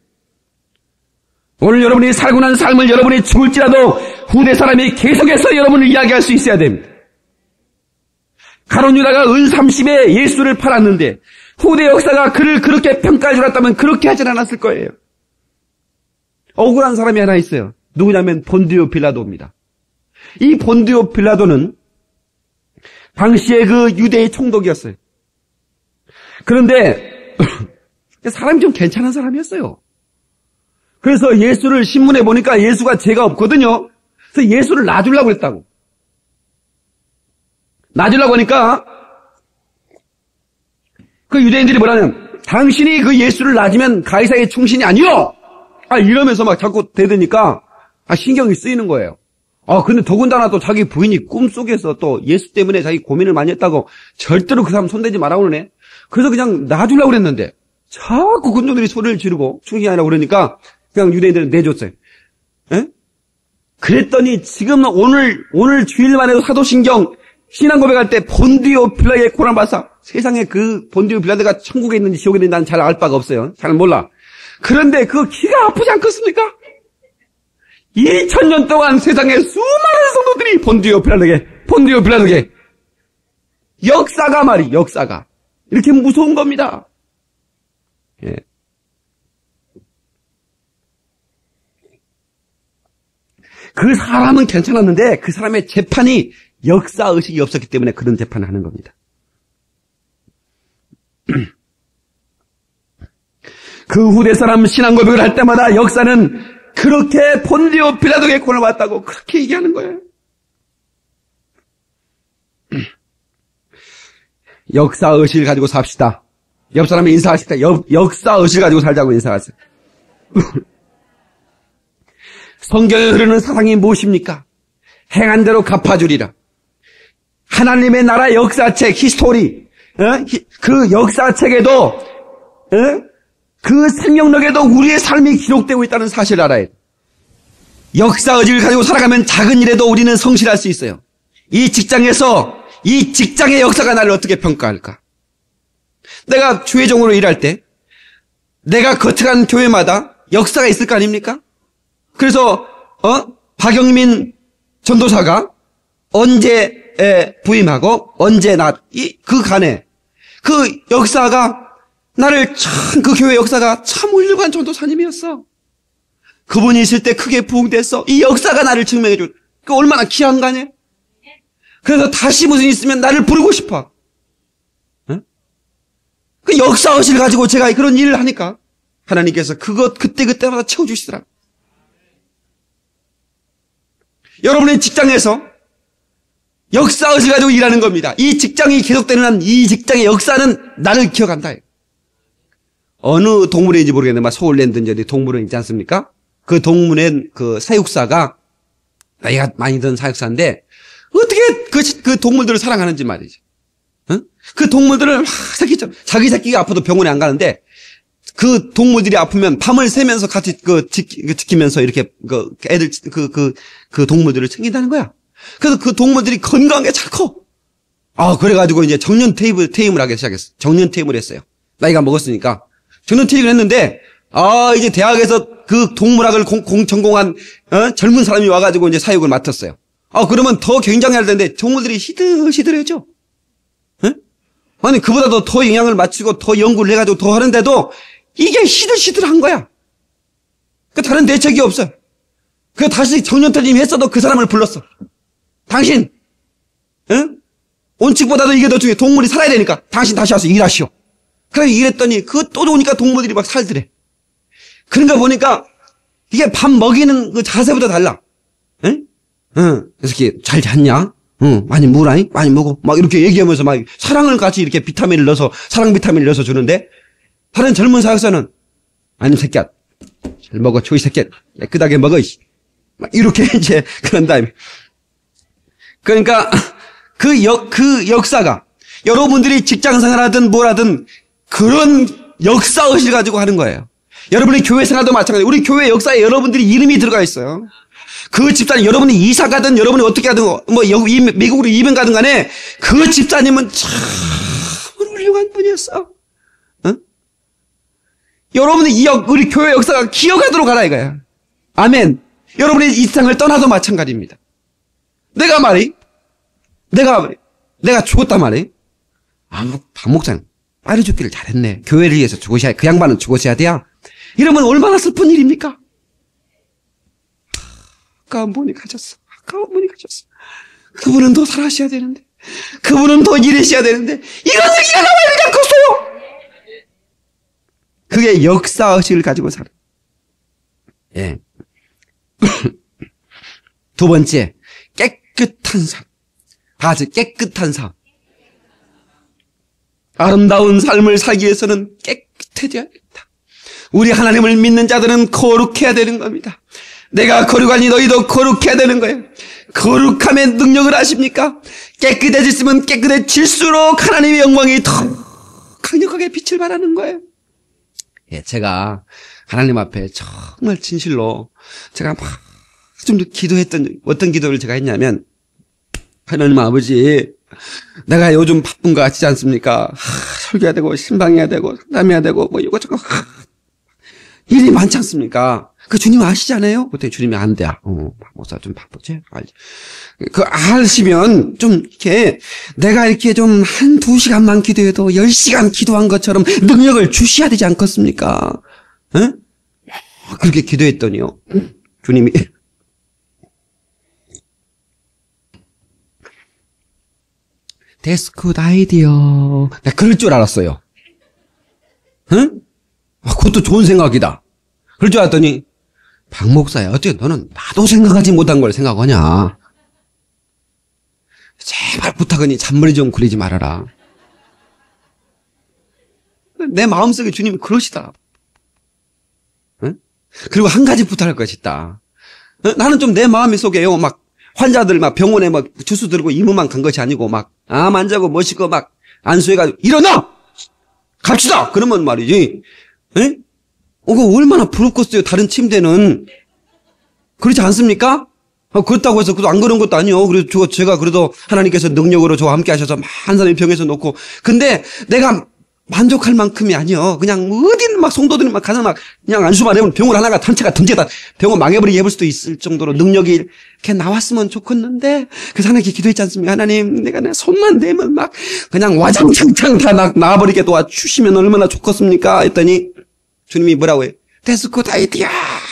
오늘 여러분이 살고 난 삶을 여러분이 죽을지라도 후대 사람이 계속해서 여러분을 이야기할 수 있어야 됩니다. 가룟 유다가 은 30에 예수를 팔았는데 후대 역사가 그를 그렇게 평가해 주었다면 그렇게 하진 않았을 거예요. 억울한 사람이 하나 있어요. 누구냐면 본디오 빌라도입니다. 이 본디오 빌라도는 당시에 그 유대의 총독이었어요. 그런데 사람이 좀 괜찮은 사람이었어요. 그래서 예수를 신문에 보니까 예수가 죄가 없거든요. 그래서 예수를 놔주려고 했다고. 놔주려고 하니까 그 유대인들이 뭐라냐면 당신이 그 예수를 놔주면 가이사의 충신이 아니요. 이러면서 막 자꾸 대드니까 신경이 쓰이는 거예요. 근데 더군다나 또 자기 부인이 꿈속에서 또 예수 때문에 자기 고민을 많이 했다고 절대로 그 사람 손대지 말라고 그러네. 그래서 그냥 놔주려고 그랬는데 자꾸 군중들이 소리를 지르고 충신이 아니라고 그러니까 그냥 유대인들은 내줬어요. 에? 그랬더니 지금 오늘 주일만 해도 사도신경 신앙 고백할 때 본디오 빌라의 고난 받사 세상에 그 본디오 빌라드가 천국에 있는지 지옥에 있는지 난 잘 알 바가 없어요. 잘 몰라. 그런데 그 기가 아프지 않겠습니까? 2000년 동안 세상에 수많은 성도들이 본디오 빌라드에게 역사가 이렇게 무서운 겁니다. 예. 그 사람은 괜찮았는데 그 사람의 재판이 역사의식이 없었기 때문에 그런 재판을 하는 겁니다. 그 후대 사람 신앙 고백을 할 때마다 역사는 그렇게 본디오 빌라도에게 고난을 받았다고 그렇게 얘기하는 거예요. 역사의식을 가지고 삽시다. 옆 사람이 인사하실 때 역사의식을 가지고 살자고 인사하세요. 성경에 흐르는 사상이 무엇입니까? 행한 대로 갚아주리라. 하나님의 나라 역사책, 히스토리, 그 역사책에도, 그 생명력에도 우리의 삶이 기록되고 있다는 사실을 알아야 돼. 역사의식을 가지고 살아가면 작은 일에도 우리는 성실할 수 있어요. 이 직장의 역사가 나를 어떻게 평가할까? 내가 주회종으로 일할 때, 내가 거쳐간 교회마다 역사가 있을 거 아닙니까? 그래서 박영민 전도사가 언제 부임하고 언제 그 간에 그 역사가 나를 참, 그 교회 역사가 참 훌륭한 전도사님이었어. 그분이 있을 때 크게 부흥됐어. 이 역사가 나를 증명해줘. 그 얼마나 귀한 거 아니야? 그래서 다시 무슨 일 있으면 나를 부르고 싶어. 응? 그 역사의식을 가지고 제가 그런 일을 하니까 하나님께서 그때마다 채워주시더라. 여러분의 직장에서 역사의식을 가지고 일하는 겁니다. 이 직장이 계속되는 한 이 직장의 역사는 나를 기억한다. 어느 동물원인지 모르겠는데, 서울랜드인지 어디 동물원 있지 않습니까? 그 동물원 그 사육사가, 나이가 많이 든 사육사인데, 어떻게 그 동물들을 사랑하는지 말이죠. 응? 그 동물들을 막 자기 새끼가 아파도 병원에 안 가는데, 그 동물들이 아프면 밤을 새면서 같이 지키면서 이렇게 애들, 그 동물들을 챙긴다는 거야. 그래서 그 동물들이 건강하게 잘 커. 그래가지고 이제 정년 퇴임을 하기 시작했어. 정년 퇴임을 했어요. 나이가 먹었으니까. 정년 퇴임을 했는데, 이제 대학에서 그 동물학을 전공한, 젊은 사람이 와가지고 이제 사육을 맡았어요. 그러면 더 굉장해야 되는데, 동물들이 시들해져. 응? 아니, 그보다도 더 영향을 맞추고 더 연구를 해가지고 더 하는데도, 이게 시들시들한 거야. 다른 대책이 없어요. 다시 정년 퇴임 했어도 그 사람을 불렀어. 당신, 응? 온칙보다도 이게 더 중요해. 동물이 살아야 되니까. 당신 다시 와서 일하시오. 그래서 일했더니, 또 좋으니까 동물들이 막 살더래. 그런가 보니까, 이게 밥 먹이는 그 자세보다 달라. 응? 응. 그래서 이렇게 잘 잤냐? 응. 많이 먹으라니? 많이 먹어. 막 이렇게 얘기하면서 막 사랑을 같이 이렇게 사랑 비타민을 넣어서 주는데, 다른 젊은 사역사는, 아니, 새끼야. 잘 먹어, 초이 새끼야. 깨끗하게 먹어, 막 이렇게 이제, 그런 다음에. 그러니까, 그 역사가, 여러분들이 직장 생활하든 뭘 하든, 그런 역사의식을 가지고 하는 거예요. 여러분의 교회 생활도 마찬가지예요. 우리 교회 역사에 여러분들이 이름이 들어가 있어요. 그 집사님, 여러분이 이사 가든, 여러분이 어떻게 하든, 미국으로 이민 가든 간에, 그 집사님은 참 훌륭한 분이었어. 응? 여러분이 우리 교회 역사가 기억하도록 하라 이거야. 아멘. 여러분이 이 세상을 떠나도 마찬가지입니다. 내가 죽었단 말이. 박 목사님, 빨리 죽기를 잘했네. 교회를 위해서 죽으셔야, 그 양반은 죽으셔야 돼야. 이러면 얼마나 슬픈 일입니까? 아까운 분이 가셨어. 그분은 더 살아셔야 되는데. 그분은 더 일하셔야 되는데. 이런 얘기가 나와야 않겠어요? 그게 역사의식을 가지고 살아. 예. 두 번째, 깨끗한 삶. 아주 깨끗한 삶. 아름다운 삶을 살기 위해서는 깨끗해져야 됩니다. 우리 하나님을 믿는 자들은 거룩해야 되는 겁니다. 내가 거룩하니 너희도 거룩해야 되는 거예요. 거룩함의 능력을 아십니까? 깨끗해졌으면 깨끗해질수록 하나님의 영광이 더 강력하게 빛을 발하는 거예요. 예, 제가 하나님 앞에 정말 진실로 제가 막 좀 기도했던 어떤 기도를 제가 했냐면, 하나님 아버지, 내가 요즘 바쁜 거 같지 않습니까? 설교해야 되고 신방해야 되고 상담해야 되고 뭐 이것저것 일이 많지 않습니까? 그 주님 아시잖아요? 그때 주님이 안 돼. 목사 좀 바쁘지? 아시면 좀 이렇게 내가 이렇게 좀 1-2시간만 기도해도 10시간 기도한 것처럼 능력을 주셔야 되지 않겠습니까? 응? 그렇게 기도했더니요. 주님이 That's good idea. 나 그럴 줄 알았어요. 응? 그것도 좋은 생각이다. 그럴 줄 알았더니, 박 목사야, 어떻게 너는 나도 생각하지 못한 걸 생각하냐? 제발 부탁하니 잔머리 좀 굴리지 말아라. 내 마음속에 주님이 그러시다. 응? 그리고 한 가지 부탁할 것이 있다. 나는 좀 내 마음 속에요, 막, 환자들 막 병원에 막 주스 들고 이모만 간 것이 아니고 막, 안 자고 멋있고 막, 안수해가지고, 일어나! 갑시다! 그러면 말이지. 에? 그거 얼마나 부럽겠어요, 다른 침대는. 그렇지 않습니까? 그렇다고 해서 안 그런 것도 아니요. 그래서 제가 그래도 하나님께서 능력으로 저와 함께 하셔서 한 사람이 병에서 놓고. 근데 내가 만족할 만큼이 아니요. 그냥 어디는 막 성도들이 막 가서 막 그냥 안수만 해보면 병원 하나가 전체가 다 병원 망해버리게 해볼 수도 있을 정도로 능력이 이렇게 나왔으면 좋겠는데 그래서 하나님께 기도했지 않습니까? 하나님 내가 내 손만 대면 막 그냥 와장창창 다 막 나와버리게 도와주시면 얼마나 좋겠습니까? 했더니 주님이 뭐라고 해요? 데스코다 이디야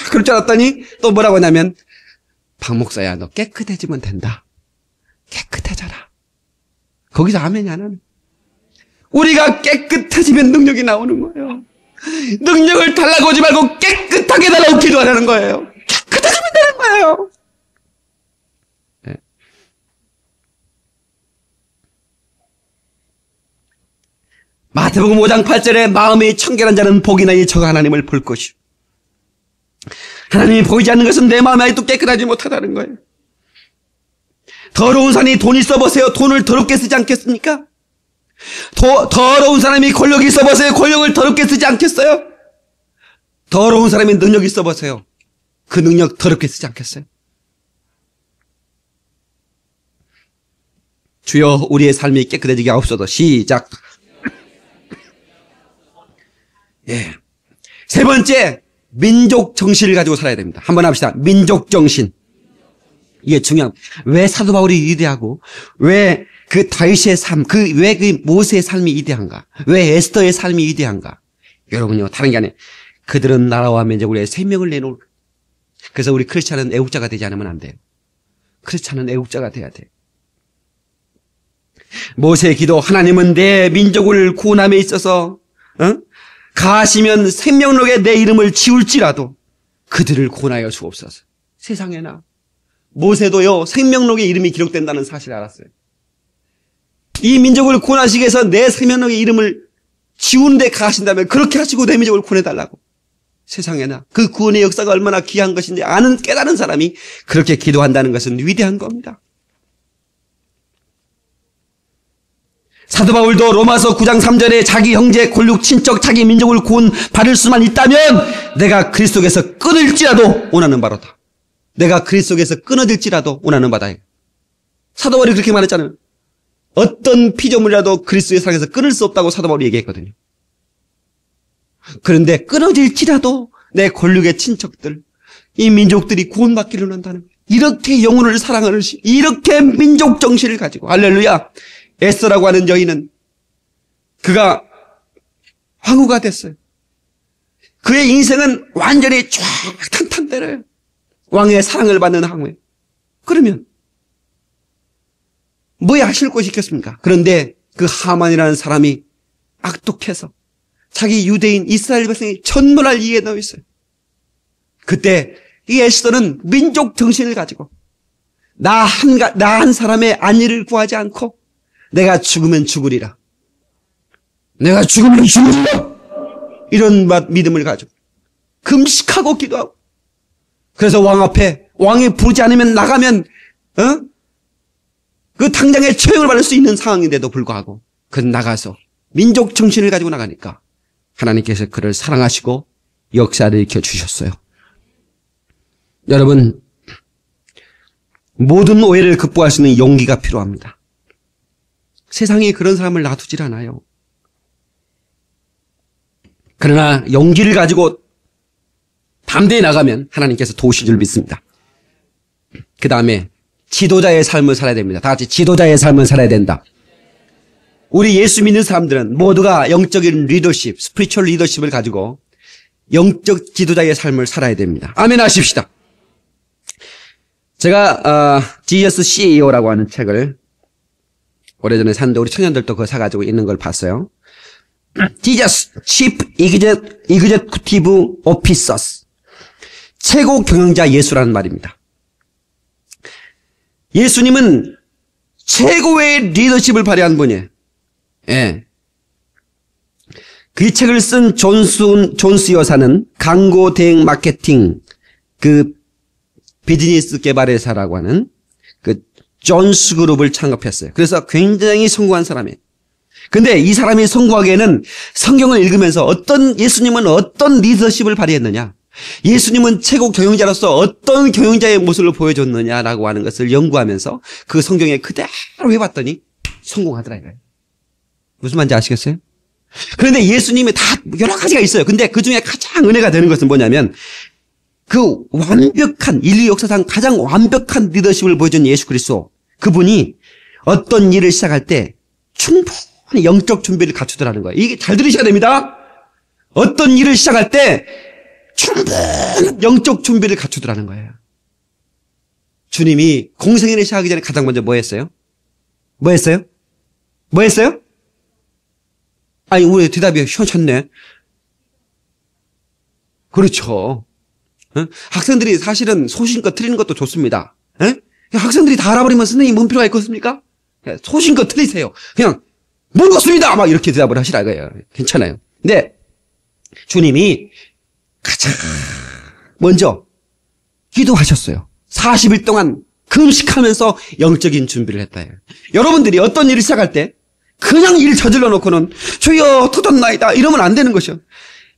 그럴 줄 알았더니 또 뭐라고 하냐면 박 목사야 너 깨끗해지면 된다. 깨끗해져라. 거기서 아멘이 안 하네. 우리가 깨끗해지면 능력이 나오는 거예요. 능력을 달라고 하지 말고 깨끗하게 달라고 기도하라는 거예요. 깨끗해지면 되는 거예요. 네. 마태복음 5장 8절에 마음이 청결한 자는 복이나니 저가 하나님을 볼 것이요. 하나님이 보이지 않는 것은 내 마음이 아직도 깨끗하지 못하다는 거예요. 더러운 사람이 돈 있어 보세요. 돈을 더럽게 쓰지 않겠습니까? 더러운 사람이 권력이 있어 보세요. 권력을 더럽게 쓰지 않겠어요? 더러운 사람이 능력이 있어 보세요. 그 능력 더럽게 쓰지 않겠어요? 주여 우리의 삶이 깨끗해지게 하옵소서. 시작. 예. 세 번째, 민족 정신을 가지고 살아야 됩니다. 한번 합시다. 민족 정신. 이게 중요합니다. 왜 사도 바울이 위대하고 왜 그 다윗의 삶, 왜 그 모세의 삶이 위대한가? 왜 에스더의 삶이 위대한가? 여러분요, 다른 게 아니에요. 그들은 나라와 민족을 위해 생명을 내놓을. 그래서 우리 크리스찬은 애국자가 되지 않으면 안 돼요. 크리스찬은 애국자가 돼야 돼요. 모세의 기도, 하나님은 내 민족을 구원함에 있어서 가하시면 생명록에 내 이름을 지울지라도 그들을 구원하여 주옵소서. 세상에나 모세도요 생명록에 이름이 기록된다는 사실을 알았어요. 이 민족을 구원하시기 위해서 내 생명록의 이름을 지우는데 가하신다면 그렇게 하시고 내 민족을 구원해달라고. 세상에나 그 구원의 역사가 얼마나 귀한 것인지 아는 깨달은 사람이 그렇게 기도한다는 것은 위대한 겁니다. 사도 바울도 로마서 9장 3절에 자기 형제, 골육, 친척, 자기 민족을 구원받을 수만 있다면 내가 그리스도에서 끊을지라도 원하는 바로다. 내가 그리스도에서 끊어질지라도 원하는 바다. 사도 바울이 그렇게 말했잖아요. 어떤 피조물이라도 그리스도의 사랑에서 끊을 수 없다고 사도 바울이 얘기했거든요. 그런데 끊어질지라도 내 골육의 친척들, 이 민족들이 구원받기를 원한다는 거예요. 이렇게 영혼을 사랑하는 이렇게 민족 정신을 가지고 할렐루야. 에스더라고 하는 여인은 그가 황후가 됐어요. 그의 인생은 완전히 쫙 탄탄대로요. 왕의 사랑을 받는 황후예요. 그러면 뭐야 하실 곳이 있겠습니까? 그런데 그 하만이라는 사람이 악독해서 자기 유대인 이스라엘 백성이 천문할 이에 넣어 있어요. 그때 이 에스더는 민족 정신을 가지고 나 한 사람의 안위를 구하지 않고 내가 죽으면 죽으리라. 내가 죽으면 죽으리라. 이런 믿음을 가지고 금식하고 기도하고 그래서 왕 앞에 왕이 부르지 않으면 나가면 그 당장에 처형을 받을 수 있는 상황인데도 불구하고 그는 나가서 민족 정신을 가지고 나가니까 하나님께서 그를 사랑하시고 역사를 일으켜 주셨어요. 여러분, 모든 오해를 극복할 수 있는 용기가 필요합니다. 세상에 그런 사람을 놔두질 않아요. 그러나 용기를 가지고 담대히 나가면 하나님께서 도우실 줄 믿습니다. 그 다음에 지도자의 삶을 살아야 됩니다. 다 같이 지도자의 삶을 살아야 된다. 우리 예수 믿는 사람들은 모두가 영적인 리더십, 스피리추얼 리더십을 가지고 영적 지도자의 삶을 살아야 됩니다. 아멘 하십시다. 제가 Jesus CEO라고 하는 책을 오래전에 샀는데 우리 청년들도 그거 사가지고 있는 걸 봤어요. Jesus Chief Executive Officers, 최고 경영자 예수라는 말입니다. 예수님은 최고의 리더십을 발휘한 분이에요. 예. 그 책을 쓴 존스 여사는 광고 대행 마케팅 그 비즈니스 개발회사라고 하는 그 존스 그룹을 창업했어요. 그래서 굉장히 성공한 사람이에요. 근데 이 사람이 성공하기에는 성경을 읽으면서 예수님은 어떤 리더십을 발휘했느냐, 예수님은 최고 경영자로서 어떤 경영자의 모습을 보여줬느냐라고 하는 것을 연구하면서 그 성경에 그대로 해봤더니 성공하더라 이거예요. 무슨 말인지 아시겠어요? 그런데 예수님이 다 여러 가지가 있어요. 근데 그 중에 가장 은혜가 되는 것은 뭐냐면 그 완벽한 인류 역사상 가장 완벽한 리더십을 보여준 예수 그리스도 그분이 어떤 일을 시작할 때 충분히 영적 준비를 갖추더라는 거예요. 이게 잘 들으셔야 됩니다. 어떤 일을 시작할 때 충분한 영적 준비를 갖추더라는 거예요. 주님이 공생애를 시작하기 전에 가장 먼저 뭐 했어요? 뭐 했어요? 뭐 했어요? 아니, 우리 대답이 시원찮네. 그렇죠. 학생들이 사실은 소신껏 틀리는 것도 좋습니다. 학생들이 다 알아버리면 선생님 뭔 필요가 있겠습니까? 소신껏 틀리세요. 그냥 모르겠습니다. 막 이렇게 대답을 하시라 이거예요. 괜찮아요. 근데 주님이 가장 먼저 기도하셨어요. 40일 동안 금식하면서 영적인 준비를 했다. 여러분들이 어떤 일을 시작할 때 그냥 일 저질러 놓고는 주여 터졌나이다 이러면 안 되는 것이요.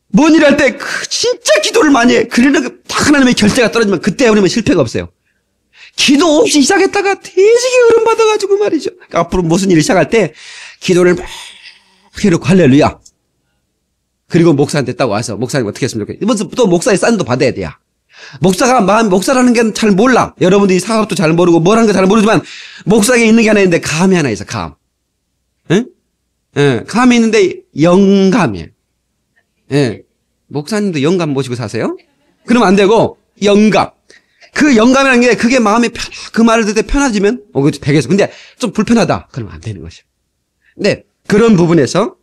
뭔 일 할 때 진짜 기도를 많이 해. 그러는 딱 하나님의 결제가 떨어지면 그때 우리는 실패가 없어요. 기도 없이 시작했다가 대지게 흐름 받아가지고 말이죠. 그러니까 앞으로 무슨 일을 시작할 때 기도를 막 해놓고 할렐루야. 그리고 목사한테 딱 와서 목사님 어떻게 했으면 좋겠어요. 이번 또 목사의 싼도 받아야 돼요. 목사라는 게 잘 몰라. 여러분들이 사업도 잘 모르고 뭘 하는 거 잘 모르지만 목사에게 있는 게 하나 있는데 감이 하나 있어. 감. 감이 있는데 영감이에요. 목사님도 영감 모시고 사세요? 그러면 안 되고 영감. 그 영감이라는 게 그게 마음이 그 말을 들을 때 편해지면 그것도 되겠어. 근데 좀 불편하다. 그러면 안 되는 것이에요. 네, 그런 부분에서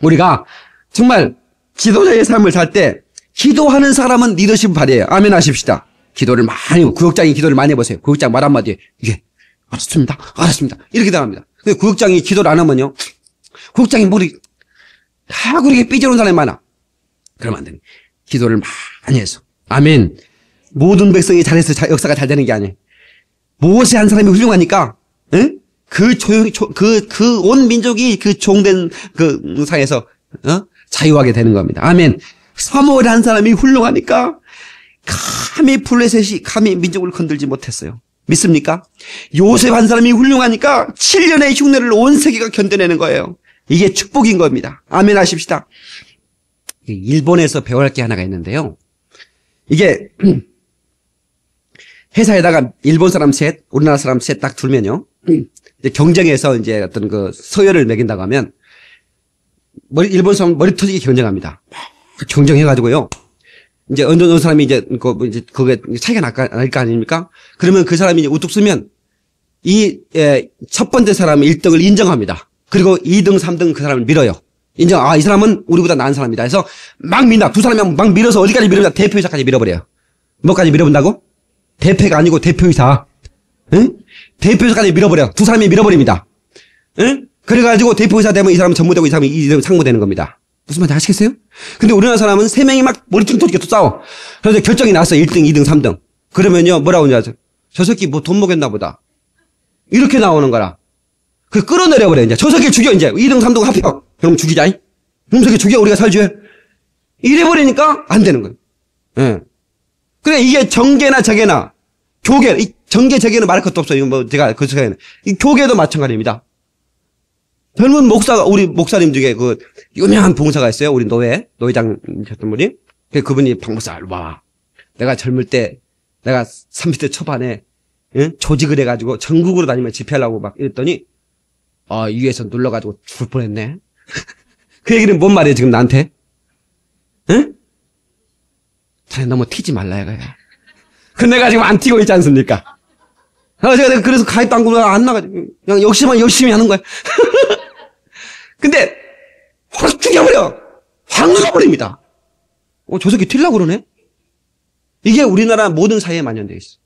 우리가 정말 지도자의 삶을 살 때 기도하는 사람은 리더십을 발휘해요. 아멘 하십시다. 기도를 많이, 구역장이 기도를 많이 해보세요. 구역장 말 한마디에 이게 알았습니다. 이렇게 당합니다. 근데 구역장이 기도를 안 하면요. 구역장이 머리 다 그렇게 삐져놓은 사람이 많아. 그러면 안 됩니다. 기도를 많이 해서. 아멘. 모든 백성이 잘해서 역사가 잘 되는 게 아니에요. 모세 한 사람이 훌륭하니까, 온 민족이 그 종된 그 상에서, 자유하게 되는 겁니다. 아멘. 사무엘 한 사람이 훌륭하니까, 감히 블레셋이 감히 민족을 건들지 못했어요. 믿습니까? 요셉 한 사람이 훌륭하니까 7년의 흉내를 온 세계가 견뎌내는 거예요. 이게 축복인 겁니다. 아멘 하십시다. 일본에서 배워야 할 게 하나가 있는데요. 이게 회사에다가 일본 사람 셋, 우리나라 사람 셋 딱 두면요. 이제 경쟁해서 이제 어떤 그 서열을 매긴다고 하면 일본 사람 머리 터지게 경쟁합니다. 경쟁해가지고요. 이제 어느 사람이 이제 그게 차이가 날 거 아닙니까? 그러면 그 사람이 이제 우뚝 쓰면 첫 번째 사람이 1등을 인정합니다. 그리고 2등, 3등 그 사람을 밀어요. 이 사람은 우리보다 나은 사람이다. 해서 막 민다. 두 사람이 막 밀어서 어디까지 밀어본다? 대표이사까지 밀어버려요. 뭐까지 밀어본다고? 대표가 아니고 대표이사. 응? 대표이사까지 밀어버려. 두 사람이 밀어버립니다. 응? 그래가지고 대표이사 되면 이 사람은 전무되고 이 사람이 이 상무되는 겁니다. 무슨 말인지 아시겠어요? 근데 우리나라 사람은 3명이 막 머리통 터지게 또 싸워. 그래서 결정이 났어요. 1등, 2등, 3등. 그러면요, 뭐라고 하냐. 저 새끼 뭐 돈 먹였나 보다. 이렇게 나오는 거라. 그 끌어내려버려, 이제. 저 새끼 죽여, 이제. 2등, 3등 합격. 그럼 죽이자. 그럼 저기 죽여, 우리가 살지. 이래버리니까 안 되는 거예요. 예. 그래, 이게 정계나 저계나, 교계, 정계, 저계는 말할 것도 없어요. 뭐, 제가, 그 시간에는. 이 교계도 마찬가지입니다. 젊은 목사가, 우리 목사님 중에 그, 유명한 봉사가 있어요. 우리 노회장이셨던 분이. 그분이 박목사, 와. 내가 젊을 때, 내가 30대 초반에, 조직을 해가지고 전국으로 다니면 집회하려고 막 이랬더니, 위에서 눌러가지고 죽을 뻔했네. 그 얘기는 뭔 말이에요, 지금 나한테? 응? 자네 너무 튀지 말라, 이거야. 근데 내가 지금 안 튀고 있지 않습니까? 제가 그래서 가입도 안 구나 안 나가지고, 그냥 열심히 하는 거야. 근데, 확 죽여버려! 확 눌러버립니다. 저 새끼 튀려고 그러네? 이게 우리나라 모든 사회에 만연되어 있어.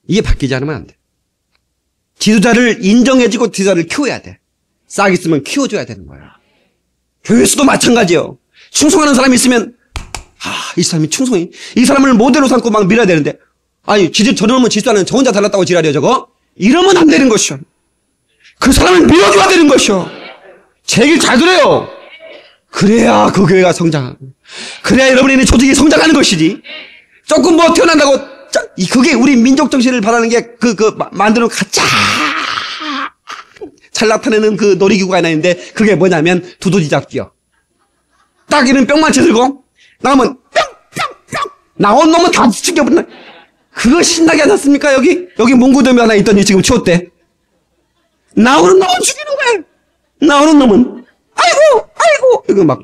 이게 바뀌지 않으면 안 돼. 지도자를 인정해주고 지도자를 키워야 돼. 싹 있으면 키워줘야 되는 거야. 교회에서도 마찬가지요. 충성하는 사람이 있으면 이 사람이 충성이 이 사람을 모델로 삼고 막 밀어야 되는데 저놈은 지수하는 저 혼자 달랐다고 지랄이야 저거. 이러면 안 되는 것이요. 그 사람을 밀어줘야 되는 것이요. 제 얘기를 잘 들어요. 그래야 그 교회가 그래야 여러분의 조직이 성장하는 것이지. 조금 뭐 태어난다고 그게 우리 민족 정신을 바라는 게 만드는 가짜 잘 나타내는 그 놀이기구가 하나 있는데 그게 뭐냐면 두더지 잡기요. 딱 이런 뿅만치 들고 나오면 뿅뿅뿅 나온 놈은 다 죽여버린다. 그거 신나게 하지 않습니까? 여기 몽고점이 하나 있더니 지금 추웠대. 나오는 놈은 죽이는 거야. 나오는 놈은 아이고 이거 막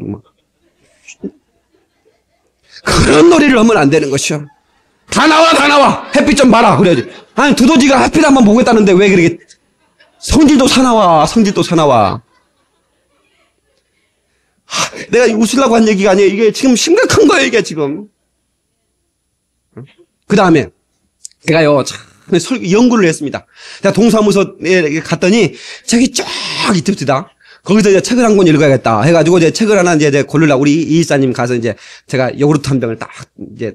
그런 놀이를 하면 안 되는 것이요. 다 나와 햇빛 좀 봐라 그래야지. 아니 두더지가 햇빛 한번 보겠다는데 왜 그렇게 성질도 사나워. 내가 웃으려고 한 얘기가 아니에요. 이게 지금 심각한 거예요. 이게 지금. 그 다음에 제가요 연구를 했습니다. 제가 동사무소에 갔더니 책이 쫙 있습니다. 거기서 이제 책을 한 권 읽어야겠다 해가지고 이제 책을 하나 이제 고르려고 우리 이일사님 가서 이제 제가 요구르트 한 병을 딱 이제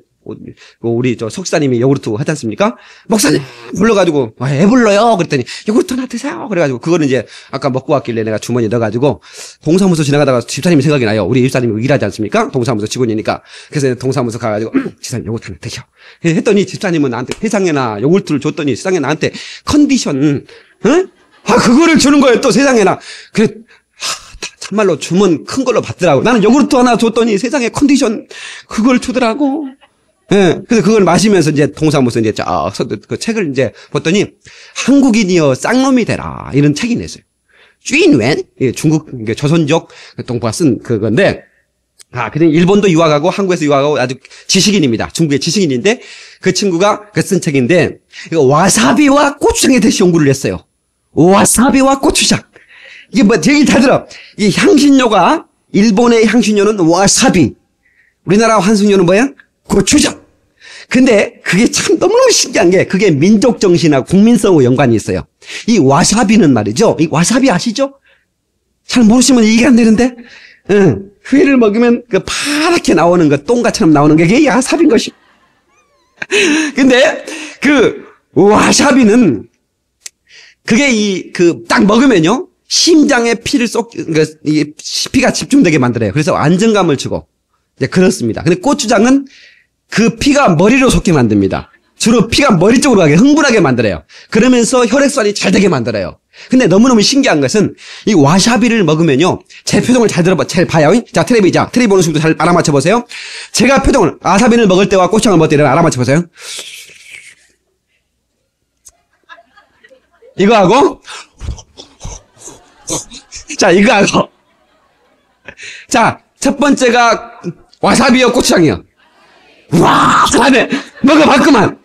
우리 저 석사님이 요구르트 하지 않습니까? 목사님 불러가지고 왜 불러요? 그랬더니 요구르트 하나 드세요. 그래가지고 그거는 이제 아까 먹고 왔길래 내가 주머니에 넣어가지고 동사무소 지나가다가 집사님이 생각이 나요. 우리 집사님이 일하지 않습니까? 동사무소 직원이니까. 그래서 동사무소 가가지고 집사님 요구르트 하나 드셔. 했더니 집사님은 나한테 세상에나 요구르트를 줬더니 세상에 나한테 컨디션 그거를 주는 거예요. 또 세상에나. 그래 참말로 주문 큰 걸로 받더라고. 나는 요구르트 하나 줬더니 세상에 컨디션 그걸 주더라고. 예. 그래서 그걸 마시면서 이제 동사무소 이제 그 책을 이제 봤더니 한국인이여 쌍놈이 되라 이런 책이 냈어요. 쥐인웬 중국 조선족 동포가 쓴 그건데 그냥 일본도 유학하고 한국에서 유학하고 아주 지식인입니다. 중국의 지식인인데 그 친구가 쓴 책인데 와사비와 고추장에 대해서 연구를 했어요. 와사비와 고추장. 이게 뭐 얘기 다 들어. 이 향신료가 일본의 향신료는 와사비. 우리나라 환승료는 뭐야? 고추장. 근데 그게 참 너무너무 신기한 게 그게 민족 정신하고 국민성하고 연관이 있어요. 이 와사비는 말이죠. 이 와사비 아시죠? 잘 모르시면 이해가 안 되는데. 회를 먹으면 그 파랗게 나오는 거 똥같처럼 나오는 게 그게 와사비인 것이. 근데 그 와사비는 그게 딱 먹으면요. 심장에 피를 그러니까 피가 집중되게 만들어요. 그래서 안정감을 주고. 네, 그렇습니다. 근데 고추장은 그 피가 머리로 솟게 만듭니다. 주로 피가 머리 쪽으로 가게 흥분하게 만들어요. 그러면서 혈액순환이 잘 되게 만들어요. 근데 너무너무 신기한 것은 이 와사비를 먹으면요. 제 표정을 잘 봐요. 자, 텔레비 보는 분도 잘 알아맞혀 보세요. 제가 와사비를 먹을 때와 고추장을 먹을 때를 알아맞혀 보세요. 이거 하고 자, 이거 하고 자, 첫 번째가 와사비요, 고추장이요. 와, 다음에 먹어봤구만.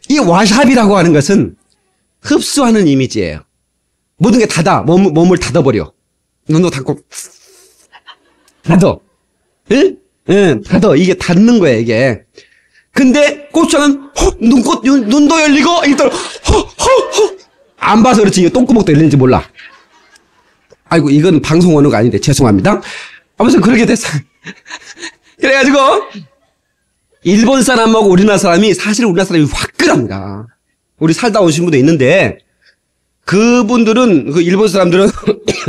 이 와사비라고 하는 것은 흡수하는 이미지예요. 모든 게 몸을 닫아버려. 눈도 닫고 닫아. 응, 닫아. 이게 닫는 거예요, 이게. 근데 고추장은 눈도 열리고 이또 안 봐서 그렇지 이거 똥구멍도 열리는지 몰라. 아이고 이건 방송 언어가 아닌데 죄송합니다. 아무튼 그렇게 됐어. 그래가지고 일본 사람하고 우리나라 사람이 사실 우리나라 사람이 화끈합니다. 우리 살다 오신 분도 있는데 그분들은 그 일본 사람들은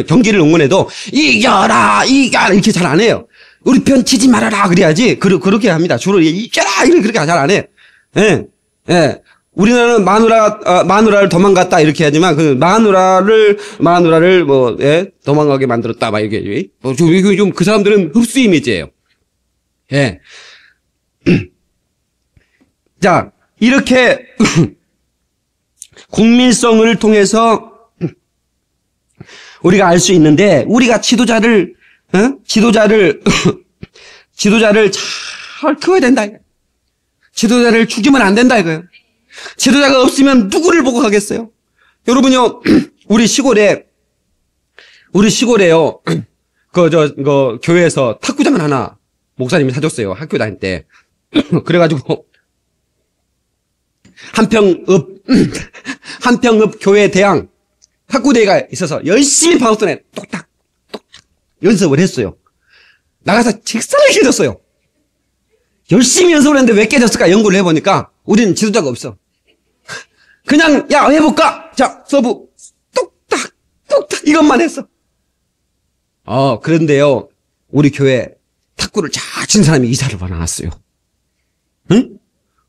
경기를 응원해도 이겨라 이렇게 잘 안 해요. 우리 편 치지 말아라 그래야지 그렇게 합니다. 주로 이겨라 그렇게 잘 안 해. 예. 우리나라는 마누라를 도망갔다 이렇게 하지만 그 마누라를 도망가게 만들었다 막 이렇게 좀 그 사람들은 흡수 이미지예요. 예. 자, 이렇게 국민성을 통해서 우리가 알 수 있는데 우리가 지도자를 잘 키워야 된다. 지도자를 죽이면 안 된다 이거예요. 지도자가 없으면 누구를 보고 가겠어요? 여러분요, 우리 시골에요, 교회에서 탁구장을 하나 목사님이 사줬어요. 학교 다닐 때. 그래가지고, 한평읍 교회 대항 탁구대회가 있어서 열심히 방학전에 똑딱 연습을 했어요. 나가서 직사를 깨졌어요. 열심히 연습을 했는데 왜 깨졌을까 연구를 해보니까 우리는 지도자가 없어. 그냥 야 해볼까? 자 서브 똑딱 이것만 했어. 그런데요 우리 교회 탁구를 잘 친 사람이 이사를 나왔어요. 응?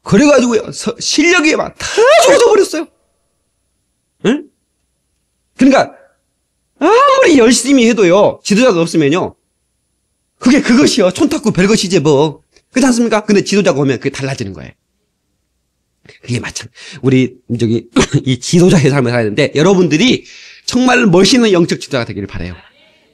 그래가지고 실력이 막 다 좋아져 버렸어요. 응? 그러니까 아무리 열심히 해도요, 지도자가 없으면요, 그것이요, 촌탁구 별것이지 뭐. 그렇지 않습니까? 근데 지도자가 오면 그게 달라지는 거예요. 그게 마찬가지. 우리 이 지도자의 삶을 살아야 되는데, 여러분들이 정말 멋있는 영적 지도자가 되기를 바라요.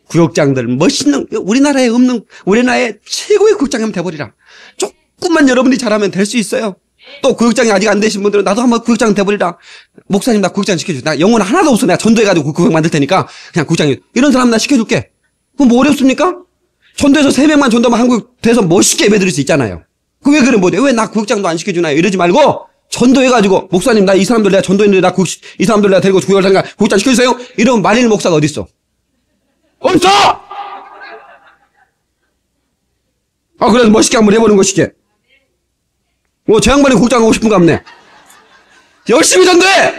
구역장들 멋있는, 우리나라에 없는, 우리나라의 최고의 구역장이 한번 돼버리라. 조금만 여러분이 잘하면 될 수 있어요. 또 구역장이 아직 안 되신 분들은 나도 한번 구역장 돼버리라. 목사님 나 구역장 시켜줘. 나 영혼 하나도 없어. 내가 전도해가지고 구역 만들 테니까 그냥 구역장이, 이런 사람 나 시켜줄게. 그럼 뭐 어렵습니까? 전도해서 3명만 전도하면 한국 돼서 멋있게 예배 드릴 수 있잖아요. 그 왜 그래 뭐래? 왜 나 구역장도 안 시켜주나요? 이러지 말고 전도해가지고, 목사님 나 이 사람들 내가 전도했는데 이 사람들 내가 데리고 구역을 하니까 구역장 시켜주세요. 이러면 말릴 목사가 어딨어? 없어! 그래서 멋있게 한번 해보는 것이지. 저 양반이 국장 하고 싶은가 보네. 열심히 전도해!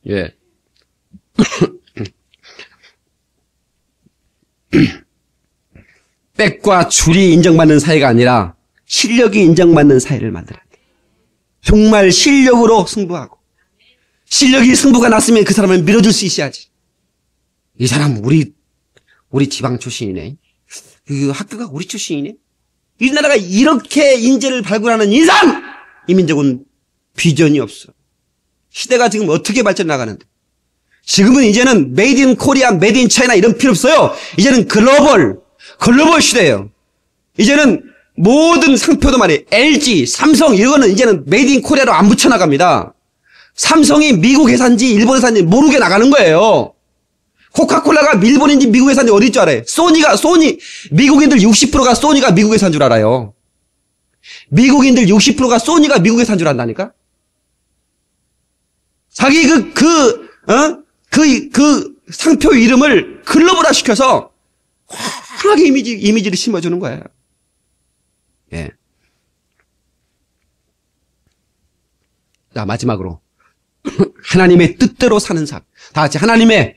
예. 빽과 줄이 인정받는 사회가 아니라 실력이 인정받는 사회를 만들어야 돼. 정말 실력으로 승부하고, 실력이 승부가 났으면 그 사람을 밀어줄 수 있어야지. 이 사람 우리 지방 출신이네. 그 학교가 우리 출신이네. 이 나라가 이렇게 인재를 발굴하는 이상 이 민족은 비전이 없어. 시대가 지금 어떻게 발전 나가는데? 지금은 이제는 메이드 인 코리아, 메이드 인 차이나 이런 필요 없어요. 이제는 글로벌 시대예요. 이제는 모든 상표도 말이에요. LG, 삼성 이거는 이제는 메이드 인 코리아로 안 붙여나갑니다. 삼성이 미국 회사인지 일본 회사인지 모르게 나가는 거예요. 코카콜라가 일본인지 미국 회사인지 어디일 줄 알아요? 소니, 미국인들 60%가 소니가 미국 회사인 줄 알아요. 미국인들 60%가 소니가 미국 회사인 줄 안다니까? 자기 그 상표 이름을 글로벌화 시켜서 환하게 이미지를 심어주는 거예요. 예. 자, 마지막으로. 하나님의 뜻대로 사는 삶. 다 같이 하나님의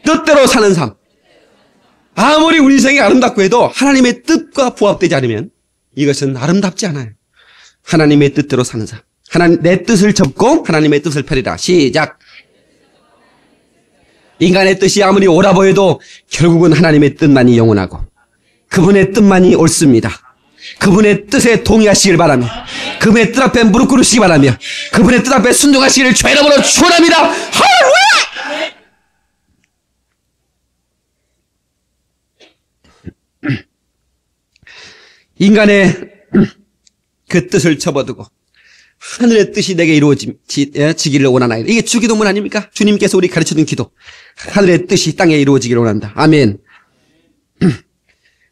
뜻대로 사는 삶. 아무리 우리 인생이 아름답고 해도 하나님의 뜻과 부합되지 않으면 이것은 아름답지 않아요. 하나님의 뜻대로 사는 삶. 내 뜻을 접고 하나님의 뜻을 펴리라. 시작. 인간의 뜻이 아무리 옳아 보여도 결국은 하나님의 뜻만이 영원하고 그분의 뜻만이 옳습니다. 그분의 뜻에 동의하시길 바라며 그분의 뜻 앞에 무릎 꿇으시기 바라며 그분의 뜻 앞에 순종하시기를 주의 이름으로 축원합니다. 할렐루야! 인간의 그 뜻을 접어두고 하늘의 뜻이 내게 이루어지기를 원하나이다. 이게 주기도문 아닙니까? 주님께서 우리 가르쳐준 기도. 하늘의 뜻이 땅에 이루어지기를 원한다. 아멘.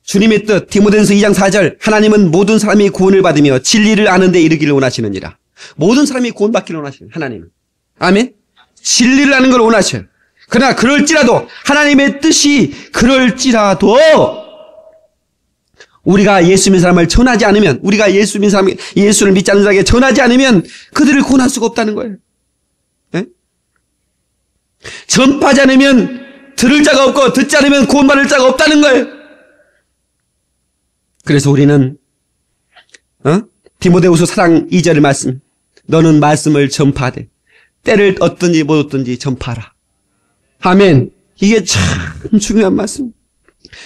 주님의 뜻, 디모데전서 2장 4절. 하나님은 모든 사람이 구원을 받으며 진리를 아는 데 이르기를 원하시느니라. 모든 사람이 구원받기를 원하시는 하나님은. 아멘. 진리를 아는 걸 원하셔요. 그러나 그럴지라도 하나님의 뜻이 그럴지라도 우리가 예수 믿는 사람을 전하지 않으면, 우리가 예수를 믿지 않는 자에게 전하지 않으면 그들을 구원할 수가 없다는 거예요. 네? 전파하지 않으면 들을 자가 없고 듣지 않으면 구원받을 자가 없다는 거예요. 그래서 우리는 디모데후서 4장 2절의 말씀, 너는 말씀을 전파하되 때를 얻든지 못 얻든지 전파하라. 아멘. 이게 참 중요한 말씀.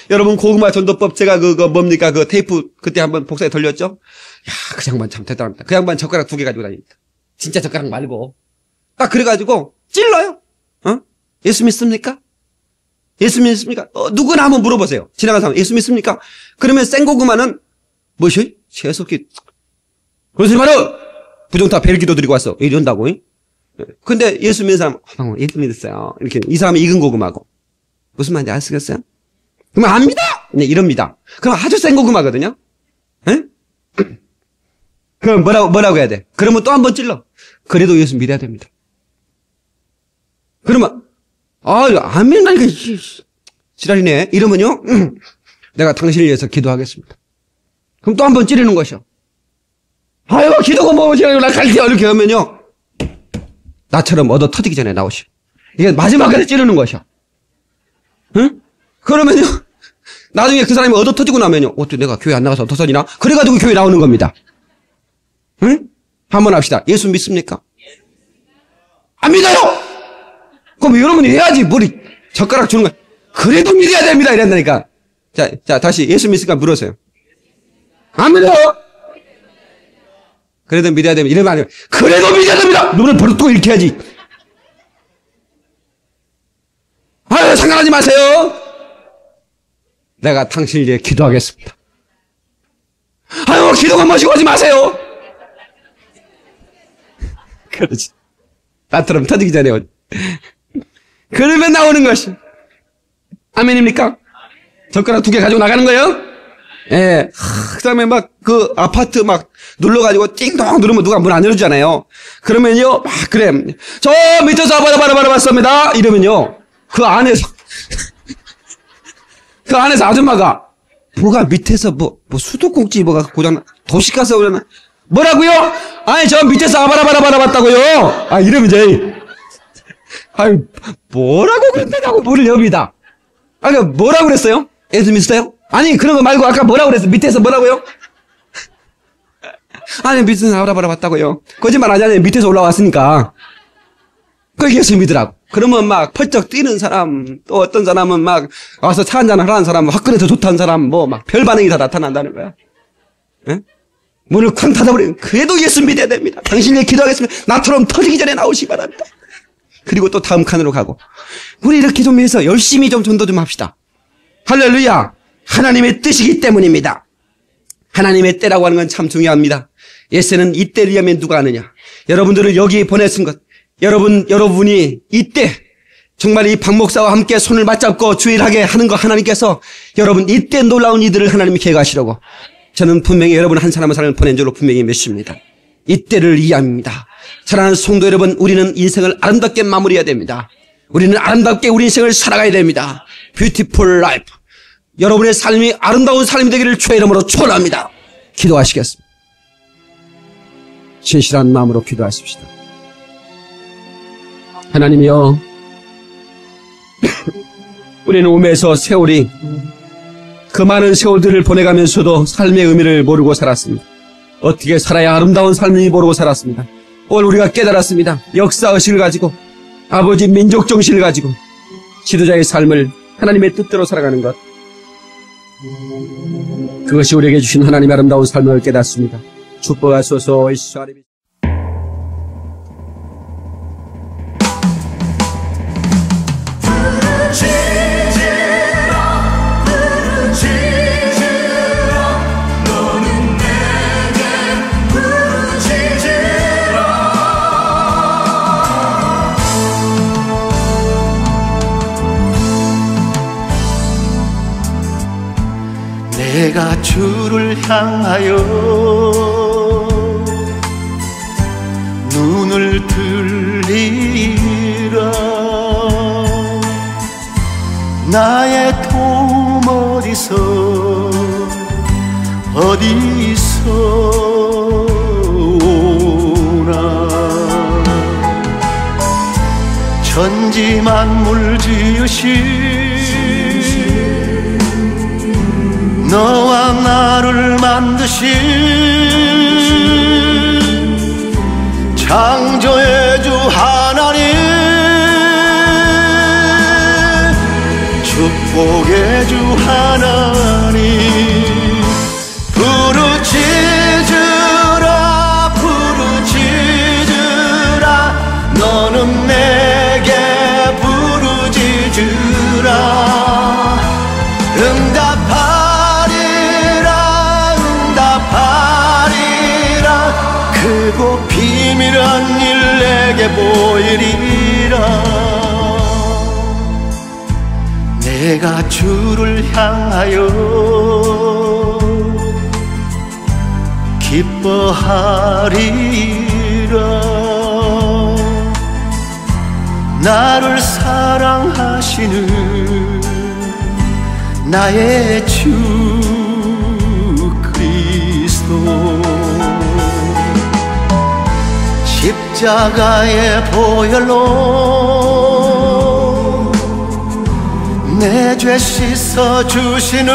여러분 고구마 전도법 제가 뭡니까 그 테이프 그때 한번 복사해 돌렸죠? 야, 그 양반 참 대단합니다. 그 양반 젓가락 2개 가지고 다닙니다. 진짜 젓가락 말고 딱 그래가지고 찔러요. 예수 믿습니까? 예수 믿습니까? 누구나 한번 물어보세요. 지나간 사람 예수 믿습니까? 그러면 생고구마는 뭐시? 재수없게 그러지 마라. 부정타 벨기도 드리고 왔어. 이런다고. 근데 예수 믿는 사람 예수 믿었어요. 이렇게 이 사람이 익은 고구마고 무슨 말인지 아시겠어요? 그러면 압니다. 네, 이럽니다. 그럼 아주 센 고구마거든요. 에? 그럼 뭐라고 해야 돼? 그러면 또 한 번 찔러. 그래도 예수 믿어야 됩니다. 그러면 안 믿는다니까 지랄이네. 이러면요. 내가 당신을 위해서 기도하겠습니다. 그럼 또 한 번 찌르는 것이요. 아유 기도가 뭐지? 나 갈게요. 이렇게 하면요. 나처럼 얻어 터지기 전에 나오시오. 이게 마지막까지 찌르는 것이요. 응? 그러면요. 나중에 그 사람이 얻어 터지고 나면요. 어떻게 내가 교회 안 나가서 얻어 터지나? 그래가지고 교회 나오는 겁니다. 응? 한번 합시다. 예수 믿습니까? 안 믿어요? 그럼 여러분이 해야지. 머리 젓가락 주는 거야. 그래도 믿어야 됩니다. 이랬다니까. 자, 다시 예수 믿으니까 물으세요. 안 믿어요? 그래도 믿어야 됩니다. 이러면 안 돼요. 그래도 믿어야 됩니다. 눈을 버릇고 이렇게 해야지. 아유, 상관하지 마세요. 내가 당신을 위해 기도하겠습니다. 아유, 기도가 마시고 하지 마세요. 그렇지. 나처럼 터지기 전에. 그러면 나오는 것이. 아멘입니까? 젓가락 2개 가지고 나가는 거예요? 예. 그 다음에 막 그 아파트 막 눌러가지고 띵동 누르면 누가 문 안 열어주잖아요. 그러면요, 막 그래. 저 밑에서 바라봤습니다. 이러면요. 그 안에서 아줌마가 뭐가 밑에서 뭐 수도꼭지 뭐가 고장 도시가스 그러나 뭐라고요? 아니 저 밑에서 바라봤다고요. 아 이러면 이제 아유 뭐라고 그랬다고 문을 엽니다. 아까 뭐라고 그랬어요? 예수 믿으세요? 아니 그런 거 말고 아까 뭐라고 그랬어요? 밑에서 뭐라고요? 아니 밑에서 바라봤다고요. 거짓말 하잖아요. 밑에서 올라왔으니까. 그게 예수 믿으라고. 그러면 막 펄쩍 뛰는 사람, 또 어떤 사람은 막 와서 차 한잔 하라는 사람, 화끈해서 좋다는 사람, 뭐 막 별 반응이 다 나타난다는 거야. 예? 문을 쾅 닫아버리면 그래도 예수 믿어야 됩니다. 당신이 기도하겠습니다. 나처럼 터지기 전에 나오시기 바랍니다. 그리고 또 다음 칸으로 가고. 우리 이렇게 좀 해서 열심히 좀 전도 좀 합시다. 할렐루야. 하나님의 뜻이기 때문입니다. 하나님의 때라고 하는 건 참 중요합니다. 예수는 이 때를 위하면 누가 아느냐. 여러분들을 여기 보내신 것. 여러분이 이때 정말 이 박 목사와 함께 손을 맞잡고 주일하게 하는 거 하나님께서 여러분 이때 놀라운 이들을 하나님이 계획하시려고 저는 분명히 여러분 한 사람 한 사람을 보낸 줄로 분명히 믿습니다. 이때를 이해합니다. 사랑하는 성도 여러분, 우리는 인생을 아름답게 마무리해야 됩니다. 우리는 아름답게 우리 인생을 살아가야 됩니다. Beautiful life. 여러분의 삶이 아름다운 삶이 되기를 주의 이름으로 축원합니다. 기도하시겠습니다. 진실한 마음으로 기도하십시다. 하나님이여, 우리는 몸에서 세월이 그 많은 세월들을 보내가면서도 삶의 의미를 모르고 살았습니다. 어떻게 살아야 아름다운 삶인지 모르고 살았습니다. 오늘 우리가 깨달았습니다. 역사의식을 가지고 아버지 민족 정신을 가지고 지도자의 삶을 하나님의 뜻대로 살아가는 것, 그것이 우리에게 주신 하나님의 아름다운 삶을 깨닫습니다. 축복하소서. 예수 아멘. 내가 주를 향하여 눈을 들리라. 나의 도움 어디서 오나. 천지 만물 지으신 너와 나를 만드신 창조의 주 하나님, 축복의 주 하나님, 부르짖으라 부르짖으라. 너는 내게 부르짖으라. 응답하리라. 크고 비밀한 일 내게 보이리라. 내가 주를 향하여 기뻐하리라. 나를 사랑하시는 나의 주 그리스도, 십자가의 보혈로 내 죄 씻어 주시는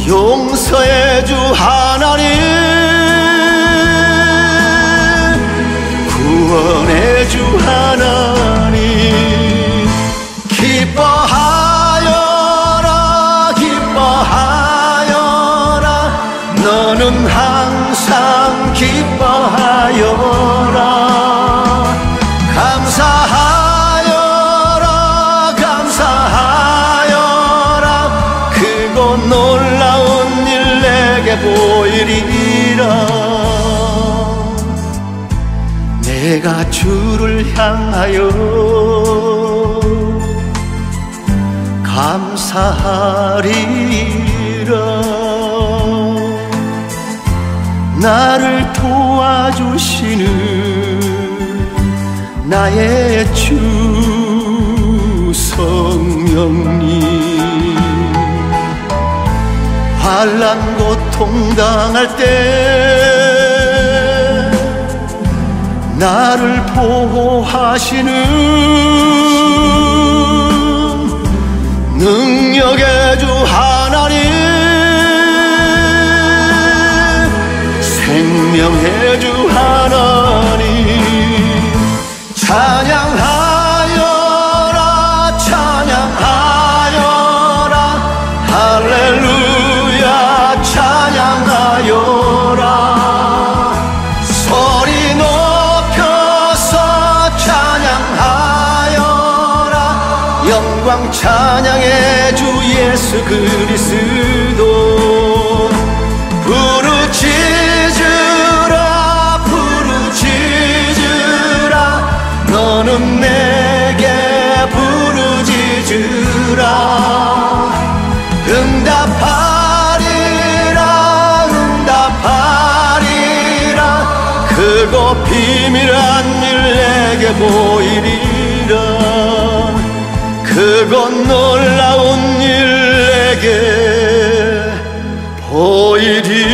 용서의 주 하나님, 기뻐하여라 감사하여라 감사하여라 크고 놀라운 일 내게 보이리라 내가 주를 향하여 감사하리라 나를 도와주시는 나의 주 성령님 환난 고통 당할 때 나를 보호하시는 능력의 주 하나님 생명의 주 하나님 찬양하여라 찬양하여라 할렐루야 찬양하여라 소리 높여서 찬양하여라 영광 찬양의 주 예수 그리스도 부르짖으라 부르짖으라 너는 내게 부르짖으라 응답하리라 응답하리라 크고 비밀한 일 내게 보이리라 크고 놀라운 일 내게 보이리라